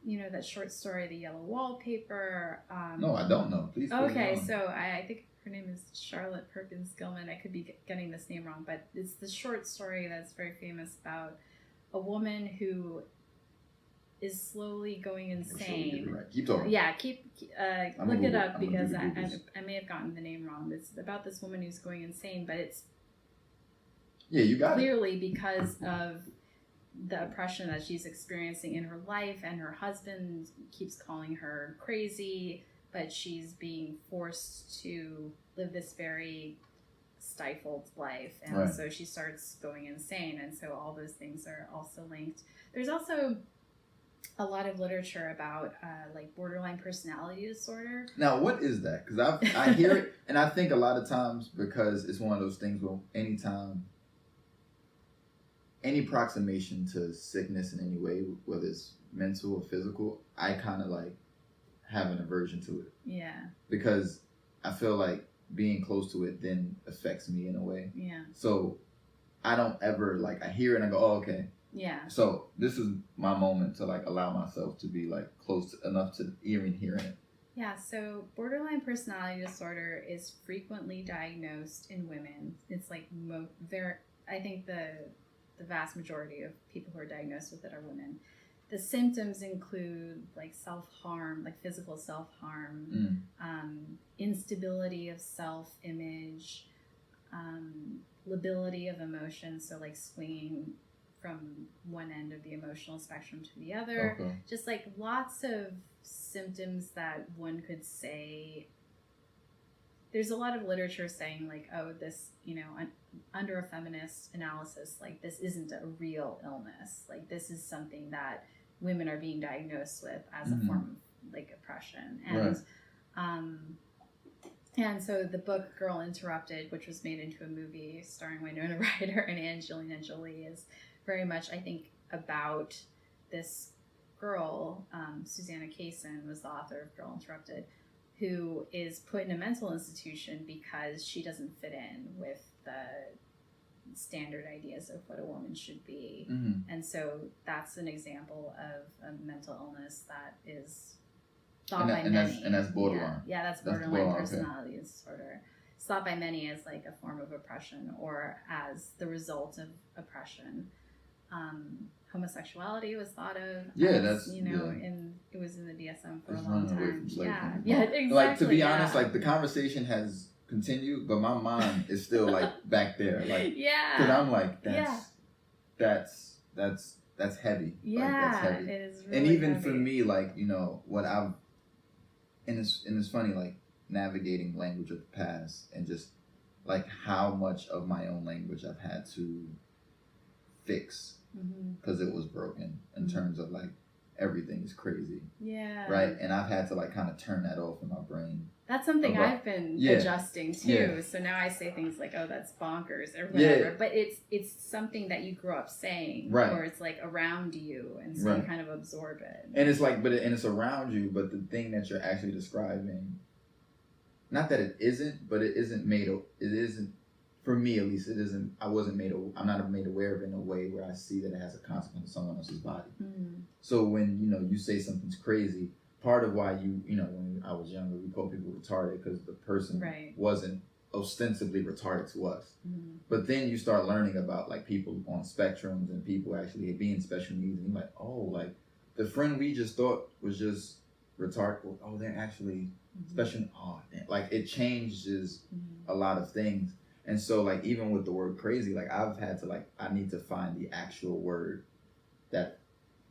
you know, that short story, The Yellow Wallpaper.
No, I don't know. Please.
Okay, so I think her name is Charlotte Perkins Gilman. I could be getting this name wrong, but it's the short story that's very famous about a woman who is slowly going insane.
Sure, right. Keep talking.
Yeah, look it up because
I
I may have gotten the name wrong. It's about this woman who's going insane, but it's
you got
clearly because of the oppression that she's experiencing in her life, and her husband keeps calling her crazy, but she's being forced to live this very stifled life, and so she starts going insane, and so all those things are also linked. There's also a lot of literature about like borderline personality disorder.
Now, what is that? Because I hear it, and I think a lot of times, because it's one of those things where anytime any approximation to sickness in any way, whether it's mental or physical, I kind of like have an aversion to it.
Yeah.
Because I feel like being close to it then affects me in a way.
Yeah.
So I don't ever like, I hear it and I go, oh, okay.
Yeah.
So this is my moment to like allow myself to be like close enough to even hearing it.
Yeah, so borderline personality disorder is frequently diagnosed in women. It's like I think the vast majority of people who are diagnosed with it are women. The symptoms include like self-harm, like physical self-harm, instability of self-image, lability of emotion, so like swinging from one end of the emotional spectrum to the other.
Okay.
Just like lots of symptoms that one could say. There's a lot of literature saying like, oh, this, you know, under a feminist analysis, like this isn't a real illness. Like this is something that women are being diagnosed with as a form of like oppression. And and so the book Girl Interrupted, which was made into a movie starring Winona Ryder and Angelina Jolie, is very much, I think, about this girl. Susanna Kaysen was the author of Girl Interrupted, who is put in a mental institution because she doesn't fit in with the standard ideas of what a woman should be. And so that's an example of a mental illness that is thought by many.
And that's borderline.
Yeah, that's borderline personality disorder. It's thought by many as like a form of oppression or as the result of oppression. Homosexuality was thought of as, it was in the DSM for a long time. Yeah, exactly.
Like, to be honest, like the conversation has continued, but my mind is still like back there. Like, because I'm like, that's heavy.
Yeah,
like, that's heavy.
It is really
and even
heavy.
for me, like, you know, what I've, and it's funny, like navigating language of the past and just like how much of my own language I've had to fix because it was broken in terms of like everything is crazy.
Yeah.
Right. And I've had to like kind of turn that off in my brain.
That's something I've been adjusting too.
Yeah.
So now I say things like, "Oh, that's bonkers" or whatever.
Yeah.
But it's something that you grew up saying,
right?
Or it's like around you, and so you kind of absorb it.
And it's like, and it's around you, but the thing that you're actually describing, not that it isn't, but it isn't made. It isn't, for me at least. It isn't. I'm not made aware of it in a way where I see that it has a consequence on someone else's body. So when you say something's crazy. Part of why when I was younger, we called people retarded because the person wasn't ostensibly retarded to us. But then you start learning about like people on spectrums and people actually being special needs, and you're like, oh, like the friend we just thought was just retarded. Oh, they're actually special. Oh, damn. Like it changes a lot of things. And so like even with the word crazy, like I've had to like I need to find the actual word that.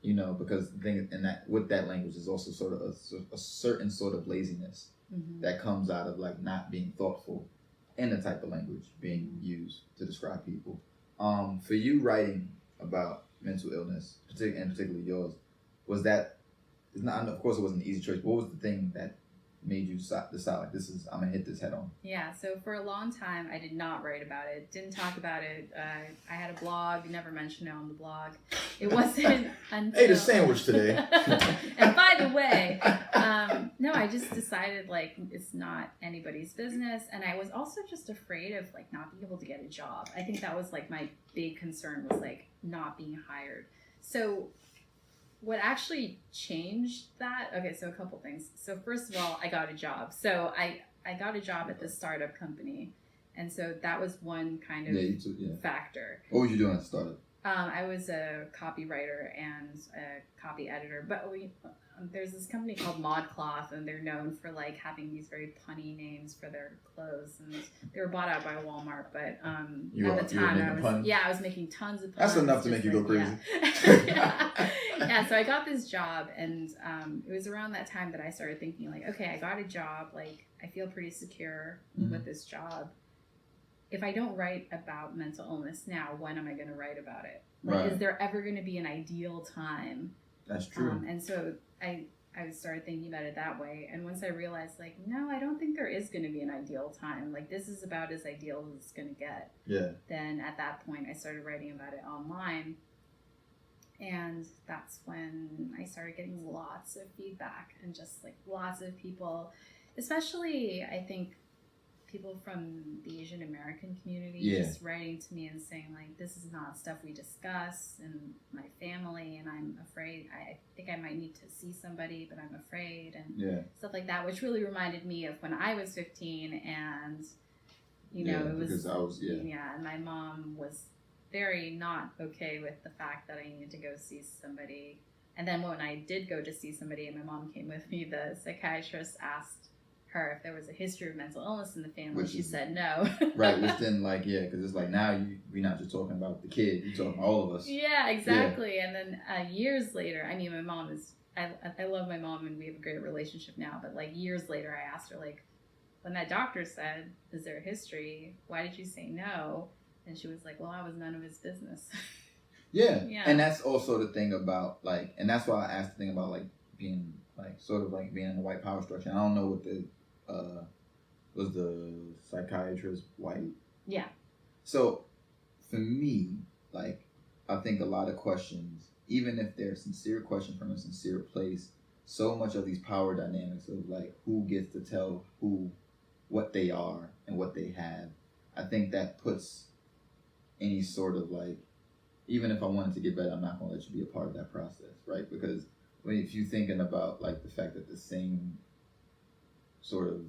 Because the thing and that with that language is also sort of a certain sort of laziness that comes out of like not being thoughtful in the type of language being used to describe people. For you writing about mental illness, and particularly yours, was that? It's not. Of course, it wasn't an easy choice. What was the thing that made you decide like I'm gonna hit this head on?
Yeah, so for a long time, I did not write about it, didn't talk about it. I had a blog, never mentioned it on the blog. It wasn't until...
Ate a sandwich today.
And by the way, no, I just decided like it's not anybody's business. And I was also just afraid of like not being able to get a job. I think that was like my big concern was like not being hired. So what actually changed that? Okay, so a couple things. So first of all, I got a job. So I got a job at this startup company. And so that was one kind of factor.
What was you doing at the startup?
I was a copywriter and a copy editor. But there's this company called ModCloth, and they're known for like having these very punny names for their clothes. And they were bought out by Walmart. But at the time, I was making tons of puns.
That's enough to make you go crazy.
Yeah, so I got this job, and it was around that time that I started thinking, like, okay, I got a job, like, I feel pretty secure with this job. If I don't write about mental illness now, when am I going to write about it? Like, is there ever going to be an ideal time?
That's true.
And so I started thinking about it that way, and once I realized, like, no, I don't think there is going to be an ideal time. Like, this is about as ideal as it's going to get.
Yeah.
Then at that point, I started writing about it online. And that's when I started getting lots of feedback and just like lots of people, especially I think people from the Asian American community just writing to me and saying like, this is not stuff we discuss in my family, and I'm afraid, I think I might need to see somebody, but I'm afraid, and stuff like that, which really reminded me of when I was 15 and, you know, it was, and my mom was very not okay with the fact that I needed to go see somebody. And then when I did go to see somebody and my mom came with me, the psychiatrist asked her if there was a history of mental illness in the family. She said no.
Right, which then like, because it's like now we're not just talking about the kid, you're talking about all of us.
Yeah, exactly. Yeah. And then years later, I mean, my mom is, I love my mom and we have a great relationship now, but like years later I asked her, like, when that doctor said, is there a history? Why did you say no? And she was like, well, I was none of his business.
Yeah. And that's also the thing about, like, and that's why I asked the thing about, like, being, like, sort of, like, being in the white power structure. And I don't know what was the psychiatrist white?
Yeah.
So, for me, like, I think a lot of questions, even if they're sincere questions from a sincere place, so much of these power dynamics of, like, who gets to tell who what they are and what they have, I think that puts any sort of like, even if I wanted to get better, I'm not going to let you be a part of that process, right? Because if you're thinking about like the fact that the same sort of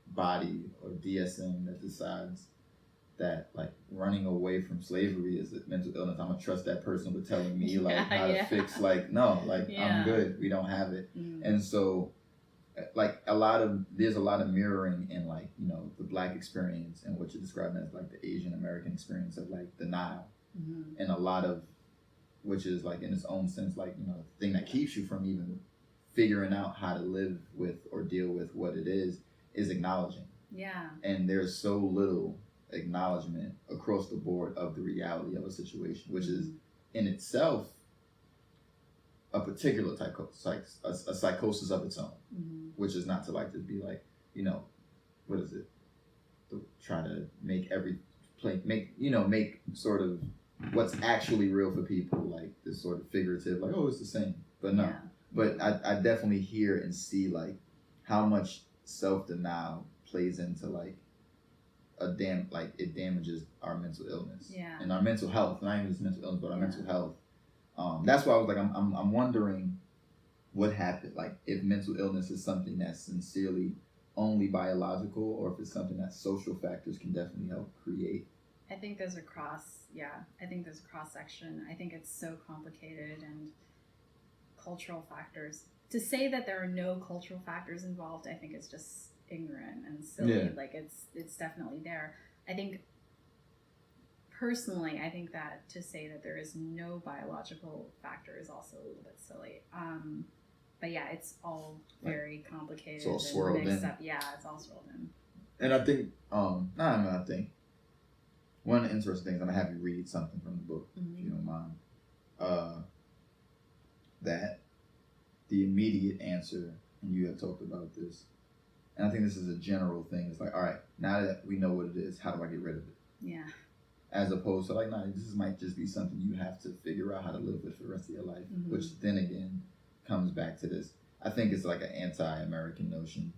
body or DSM that decides that like running away from slavery is a mental illness, I'm going to trust that person with telling me like how to fix, like, no, like I'm good, we don't have it. And so like there's a lot of mirroring in like, you know, the Black experience and what you're describing as like the Asian American experience of like denial, and a lot of which is like in its own sense like, you know, the thing that keeps you from even figuring out how to live with or deal with what it is acknowledging. And there's so little acknowledgement across the board of the reality of a situation, which is in itself a particular type of a psychosis of its own, which is not to like to be like, you know, what is it? To try to make make sort of what's actually real for people like this sort of figurative, like, oh, it's the same, but no. But I definitely hear and see like how much self-denial plays into like it damages our mental illness and our mental health, not even just mental illness, but our mental health. That's why I was like, I'm wondering what happened, like if mental illness is something that's sincerely only biological, or if it's something that social factors can definitely help create.
I think there's a cross section. I think it's so complicated, and cultural factors. To say that there are no cultural factors involved, I think is just ignorant and silly. Like it's definitely there. I think personally, I think that to say that there is no biological factor is also a little bit silly. But yeah, it's all very complicated.
It's all swirled in.
Up. Yeah, it's all swirled in.
And I think, I think one of the interesting things, I'm gonna have you read something from the book, if you don't mind. That the immediate answer, and you have talked about this, And I think this is a general thing. It's like, all right, now that we know what it is, how do I get rid of it?
Yeah.
As opposed to like, nah, this might just be something you have to figure out how to live with for the rest of your life.
Mhm.
Which then again comes back to this. I think it's like an anti-American notion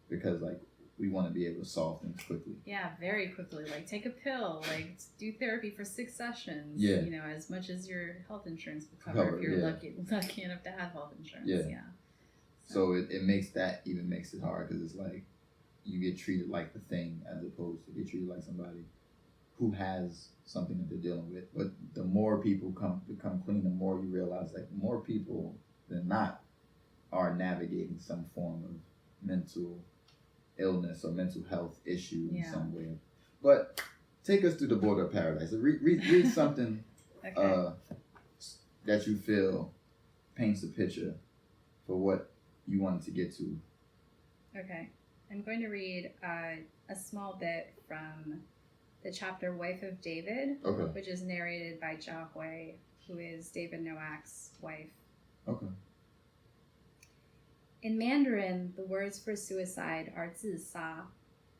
because like we want to be able to solve things quickly.
Yeah, very quickly. Like take a pill, like do therapy for 6 sessions.
Yeah.
You know, as much as your health insurance will cover if you're
yeah.
lucky enough to have health insurance.
Yeah.
Yeah.
So it makes it hard because it's like you get treated like the thing as opposed to get treated like somebody who has something that they're dealing with. But the more people become clean, the more you realize like more people than not are navigating some form of mental illness or mental health issue in some way. But take us through the border of paradise. Read something
Okay.
that you feel paints a picture for what you wanted to get to.
Okay. I'm going to read a small bit from the chapter Wife of David,
Okay.
which is narrated by Jia Hui, who is David Nowak's wife.
Okay.
In Mandarin, the words for suicide are 自杀.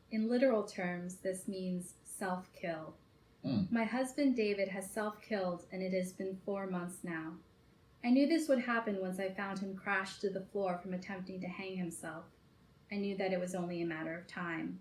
In literal terms, this means self-kill. My husband David has self-killed, and it has been 4 months now. I knew this would happen once I found him crashed to the floor from attempting to hang himself. I knew that it was only a matter of time.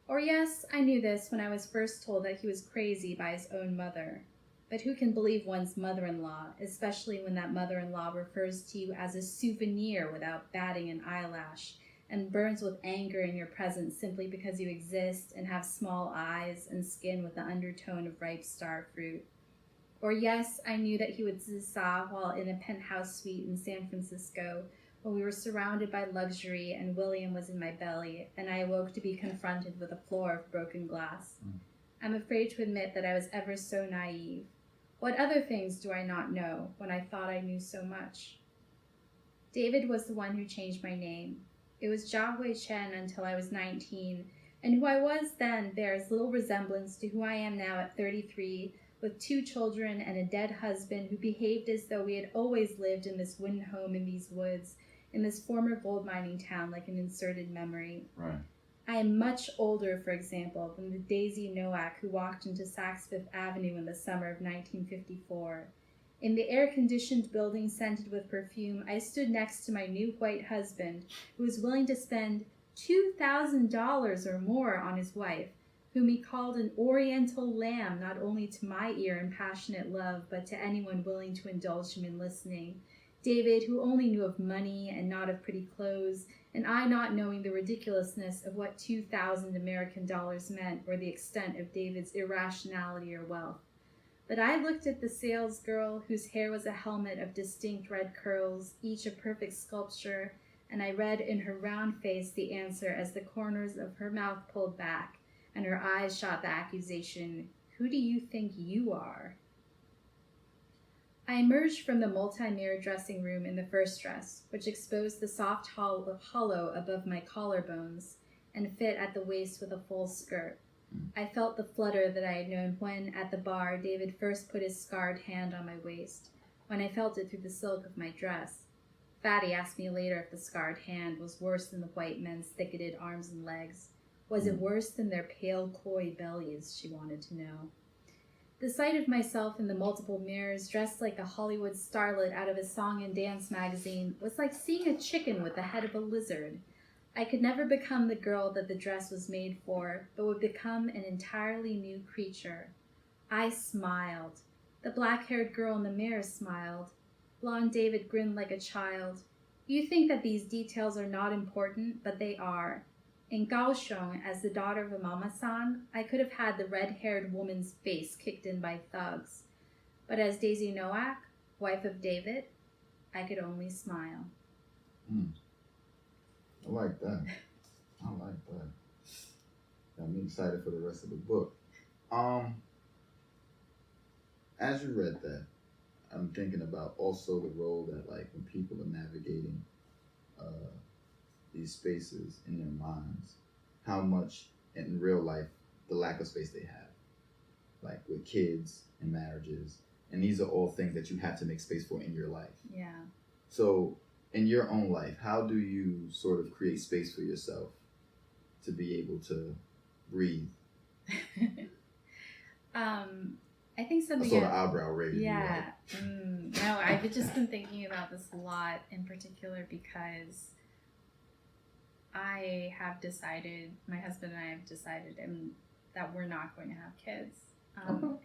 Or yes, I knew this when I was first told that he was crazy by his own mother. But who can believe one's mother-in-law, especially when that mother-in-law refers to you as a souvenir without batting an eyelash, and burns with anger in your presence simply because you exist and have small eyes and skin with the undertone of ripe star fruit? Or yes, I knew that he would zisa while in a penthouse suite in San Francisco, when we were surrounded by luxury and William was in my belly, and I awoke to be confronted with a floor of broken glass. I'm afraid to admit that I was ever so naive. What other things do I not know when I thought I knew so much? David was the one who changed my name. It was Jia Hui Chen until I was 19, and who I was then bears little resemblance to who I am now at 33, with 2 children and a dead husband who behaved as though we had always lived in this wooden home in these woods, in this former gold mining town like an inserted memory.
Right.
I am much older, for example, than the Daisy Nowak who walked into Saks Fifth Avenue in the summer of 1954. In the air-conditioned building scented with perfume, I stood next to my new white husband, who was willing to spend $2,000 or more on his wife, whom he called an oriental lamb not only to my ear in passionate love, but to anyone willing to indulge him in listening. David, who only knew of money and not of pretty clothes, and I not knowing the ridiculousness of what 2,000 American dollars meant or the extent of David's irrationality or wealth. But I looked at the salesgirl, whose hair was a helmet of distinct red curls, each a perfect sculpture, and I read in her round face the answer as the corners of her mouth pulled back, and her eyes shot the accusation, "Who do you think you are?" I emerged from the multi-mirror dressing room in the first dress, which exposed the soft hollow above my collarbones and fit at the waist with a full skirt. I felt the flutter that I had known when, at the bar, David first put his scarred hand on my waist, when I felt it through the silk of my dress. Fatty asked me later if the scarred hand was worse than the white men's thicketed arms and legs. Was it worse than their pale, coy bellies, she wanted to know. The sight of myself in the multiple mirrors, dressed like a Hollywood starlet out of a song and dance magazine, was like seeing a chicken with the head of a lizard. I could never become the girl that the dress was made for, but would become an entirely new creature. I smiled. The black-haired girl in the mirror smiled. Blonde David grinned like a child. You think that these details are not important, but they are. In Kaohsiung, as the daughter of a mama-san, I could have had the red-haired woman's face kicked in by thugs. But as Daisy Nowak, wife of David, I could only smile.
I like that. I like that. Got me excited for the rest of the book. As you read that, I'm thinking about also the role that like when people are navigating these spaces in their minds, how much in real life the lack of space they have, like with kids and marriages, and these are all things that you have to make space for in your life.
Yeah.
So in your own life, how do you sort of create space for yourself to be able to breathe?
I think
A
something.
sort of eyebrow raise.
Yeah. No, I've just been thinking about this a lot in particular because I have decided, my husband and I have decided, that we're not going to have kids.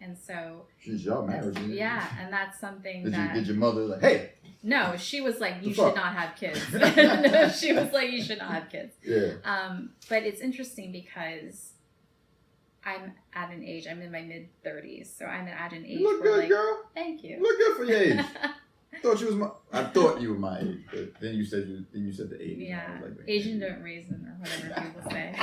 And so.
She's y'all married.
Yeah, and that's something
Did your mother like, hey?
No, she was like, you should not have kids. No, she was like, you should not have kids.
Yeah.
But it's interesting because I'm at an age, I'm in my mid-30s, so I'm at an age
You look
where
good,
like,
girl.
Thank you.
You look good for your age. I thought you were my age, but then you said the age.
Yeah,
like,
Asian don't raisin or whatever people say.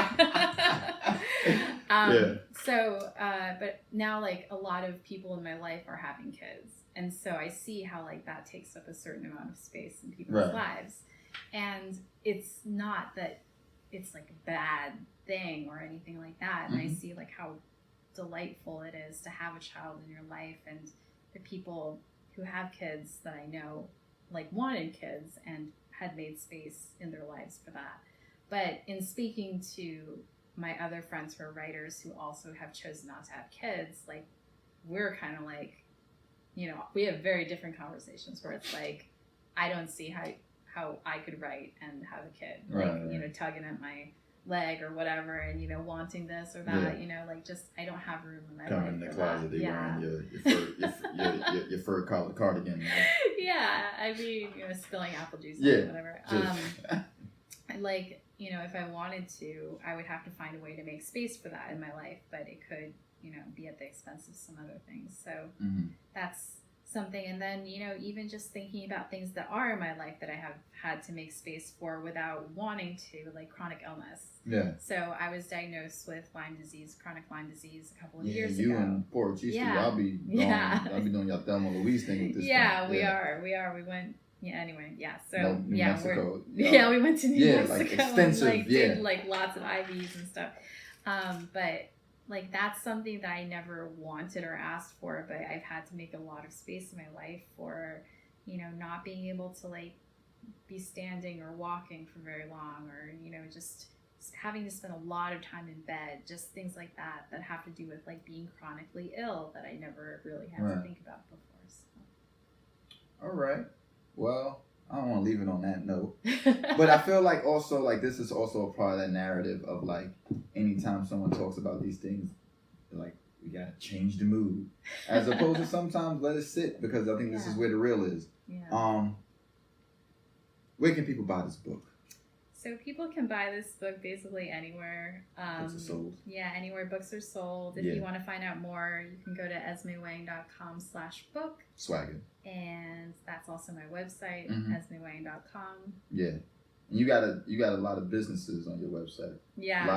Yeah.
So, but now like a lot of people in my life are having kids, and so I see how like that takes up a certain amount of space in people's lives, and it's not that it's like a bad thing or anything like that. And I see like how delightful it is to have a child in your life, and the people who have kids that I know like wanted kids and had made space in their lives for that. But in speaking to my other friends who are writers who also have chosen not to have kids, like we're kind of like, you know, we have very different conversations where it's like, I don't see how I could write and have a kid, like, you know, tugging at my leg or whatever, and you know, wanting this or that, you know, like just I don't have room in my life
in the
for
closet,
that.
they wearing your fur cardigan.
Yeah, I mean, you know, spilling apple juice or whatever. Like, you know, if I wanted to, I would have to find a way to make space for that in my life, but it could, you know, be at the expense of some other things. So that's something. And then, you know, even just thinking about things that are in my life that I have had to make space for without wanting to, like chronic illness.
Yeah.
So I was diagnosed with chronic Lyme disease a couple of years
you
ago.
and poor Chief, I'll be doing your Thelma Louise thing with this.
Yeah, we are. We went. Yeah. Anyway. Yeah. So
New Mexico.
We went to New Mexico.
Like extensive.
And, like, did like lots of IVs and stuff. But like that's something that I never wanted or asked for, but I've had to make a lot of space in my life for, you know, not being able to like be standing or walking for very long, or you know, just having to spend a lot of time in bed, just things like that have to do with like being chronically ill that I never really had to think about before. So.
All right. Well, I don't want to leave it on that note, but I feel like also like this is also a part of that narrative of like anytime someone talks about these things, like we gotta change the mood, as opposed to sometimes let it sit, because I think this is where the real is.
Yeah.
Where can people buy this book?
So people can buy this book basically anywhere.
Books are sold.
Yeah, anywhere books are sold. If you want to find out more, you can go to esmewang.com/book.
Swagger.
And that's also my website, esmewang.com.
Yeah. And you got a lot of businesses on your website.
Yeah.
A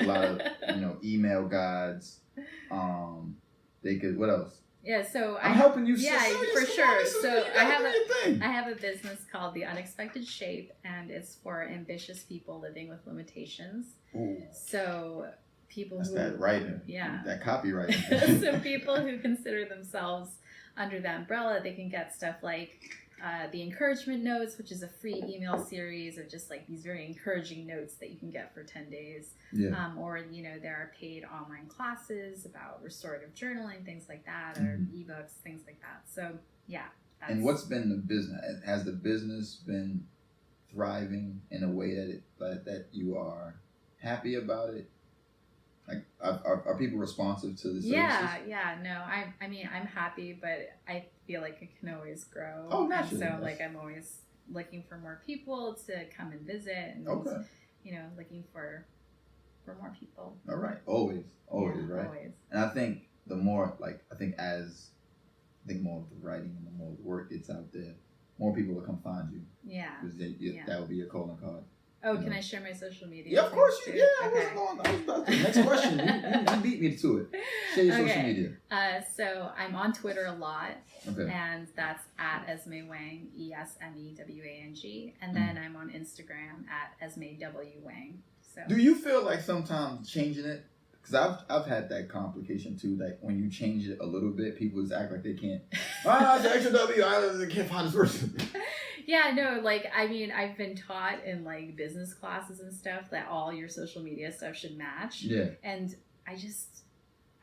lot of you know, email guides. What else?
Yeah, so
I'm helping you.
Yeah, for sure. So I have a business called The Unexpected Shape, and it's for ambitious people living with limitations.
Ooh.
So people
that writing.
Yeah.
That copywriting.
So people who consider themselves under the umbrella, they can get stuff like the encouragement notes, which is a free email series of just like these very encouraging notes that you can get for 10 days.
Yeah.
Or, you know, there are paid online classes about restorative journaling, things like that, or ebooks, things like that. So, yeah.
And what's been the business? Has the business been thriving in a way that you are happy about it? Like, are people responsive to the services?
Yeah, no, I mean, I'm happy, but I feel like it can always grow.
Oh, naturally.
And so, like, I'm always looking for more people to come and visit, and you know, looking for more people.
All right, always, right?
Always.
And I think the more, like, more of the writing and the more work gets out there, more people will come find you.
Yeah.
Because that would be your calling card.
Oh, can I share my social media?
Yeah, of course you. Yeah,
okay.
I was about to. Next question. You beat me to it. Share your social media.
So I'm on Twitter a lot.
Okay.
And that's at Esme Wang, ESMEWANG. And then I'm on Instagram at Esme W Wang. So.
Do you feel like sometimes changing it? Because I've had that complication too. Like when you change it a little bit, people just act like they can't. It's the extra W. I can't find this person.
Yeah, no, like, I mean, I've been taught in like business classes and stuff that all your social media stuff should match.
Yeah.
And I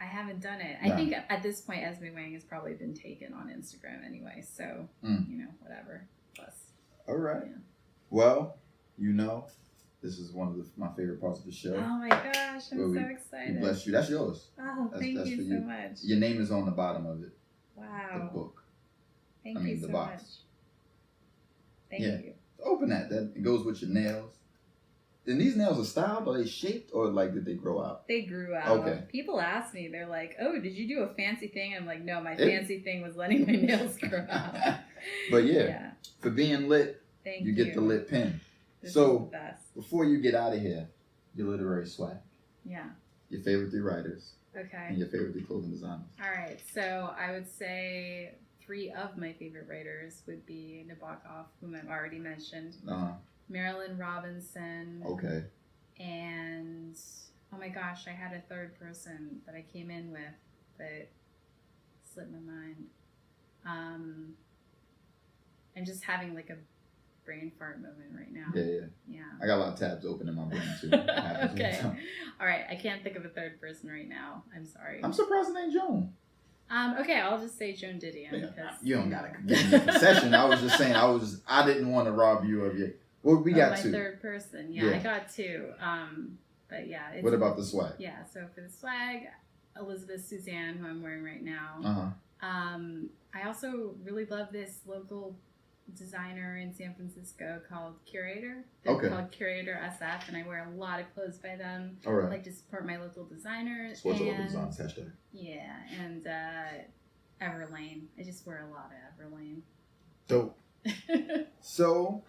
haven't done it.
Right.
I think at this point, Esme Wang has probably been taken on Instagram anyway. So, you know, whatever. Plus.
All right.
Yeah.
Well, you know, this is one of my favorite parts of the show.
Oh my gosh, I'm
Where
so
we
excited.
bless you. That's yours.
Oh, thank
that's
you
for
so
you.
much.
Your name is on the bottom of it.
Wow.
The book.
Thank
I mean,
you
the
so
box.
much. Thank
Yeah.
you.
Open that. That it goes with your nails. And these nails are styled? Are they shaped or like did they grow out?
They grew out.
Okay.
People ask me, they're like, "Oh, did you do a fancy thing?" I'm like, "No, my fancy thing was letting my nails grow out."
But yeah, for being lit,
Thank
you get the lit pen.
This
So
is the best.
before you get out of here, your literary swag,
Yeah.
your favorite 3 writers,
Okay.
and your favorite 3 clothing designers.
All right. So I would say 3 of my favorite writers would be Nabokov, whom I've already mentioned, Marilyn Robinson,
Okay.
and oh my gosh, I had a third person that I came in with that slipped my mind. I'm just having like a brain fart moment right now. Yeah.
I got a lot of tabs open in my brain too.
Okay. All right. I can't think of a third person right now. I'm sorry.
I'm surprised it ain't Joan.
Okay, I'll just say Joan Didion.
Yeah, you don't gotta give me a concession. I was just saying I didn't want to rob you of your. Well, we got
my
2.
third person. Yeah, I got 2. But yeah.
What about the swag?
Yeah. So for the swag, Elizabeth Suzanne, who I'm wearing right now. I also really love this local designer in San Francisco called Curator. They're called Curator SF, and I wear a lot of clothes by them.
All right.
I like to support my local designers.
Support your local designs, hashtag.
Yeah, and Everlane. I just wear a lot of Everlane.
Dope. So,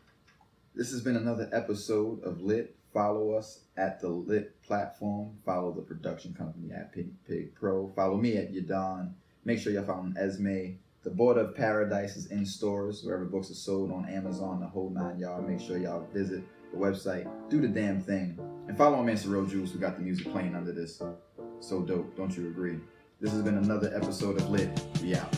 this has been another episode of Lit. Follow us at the Lit platform. Follow the production company at Pig Pro. Follow me at Yadon. Make sure y'all follow Esme. The Border of Paradise is in stores, wherever books are sold, on Amazon, the whole 9 yards. Make sure y'all visit the website, do the damn thing. And follow my man Cyril Jules, who got the music playing under this. So dope, don't you agree? This has been another episode of Lit. We out.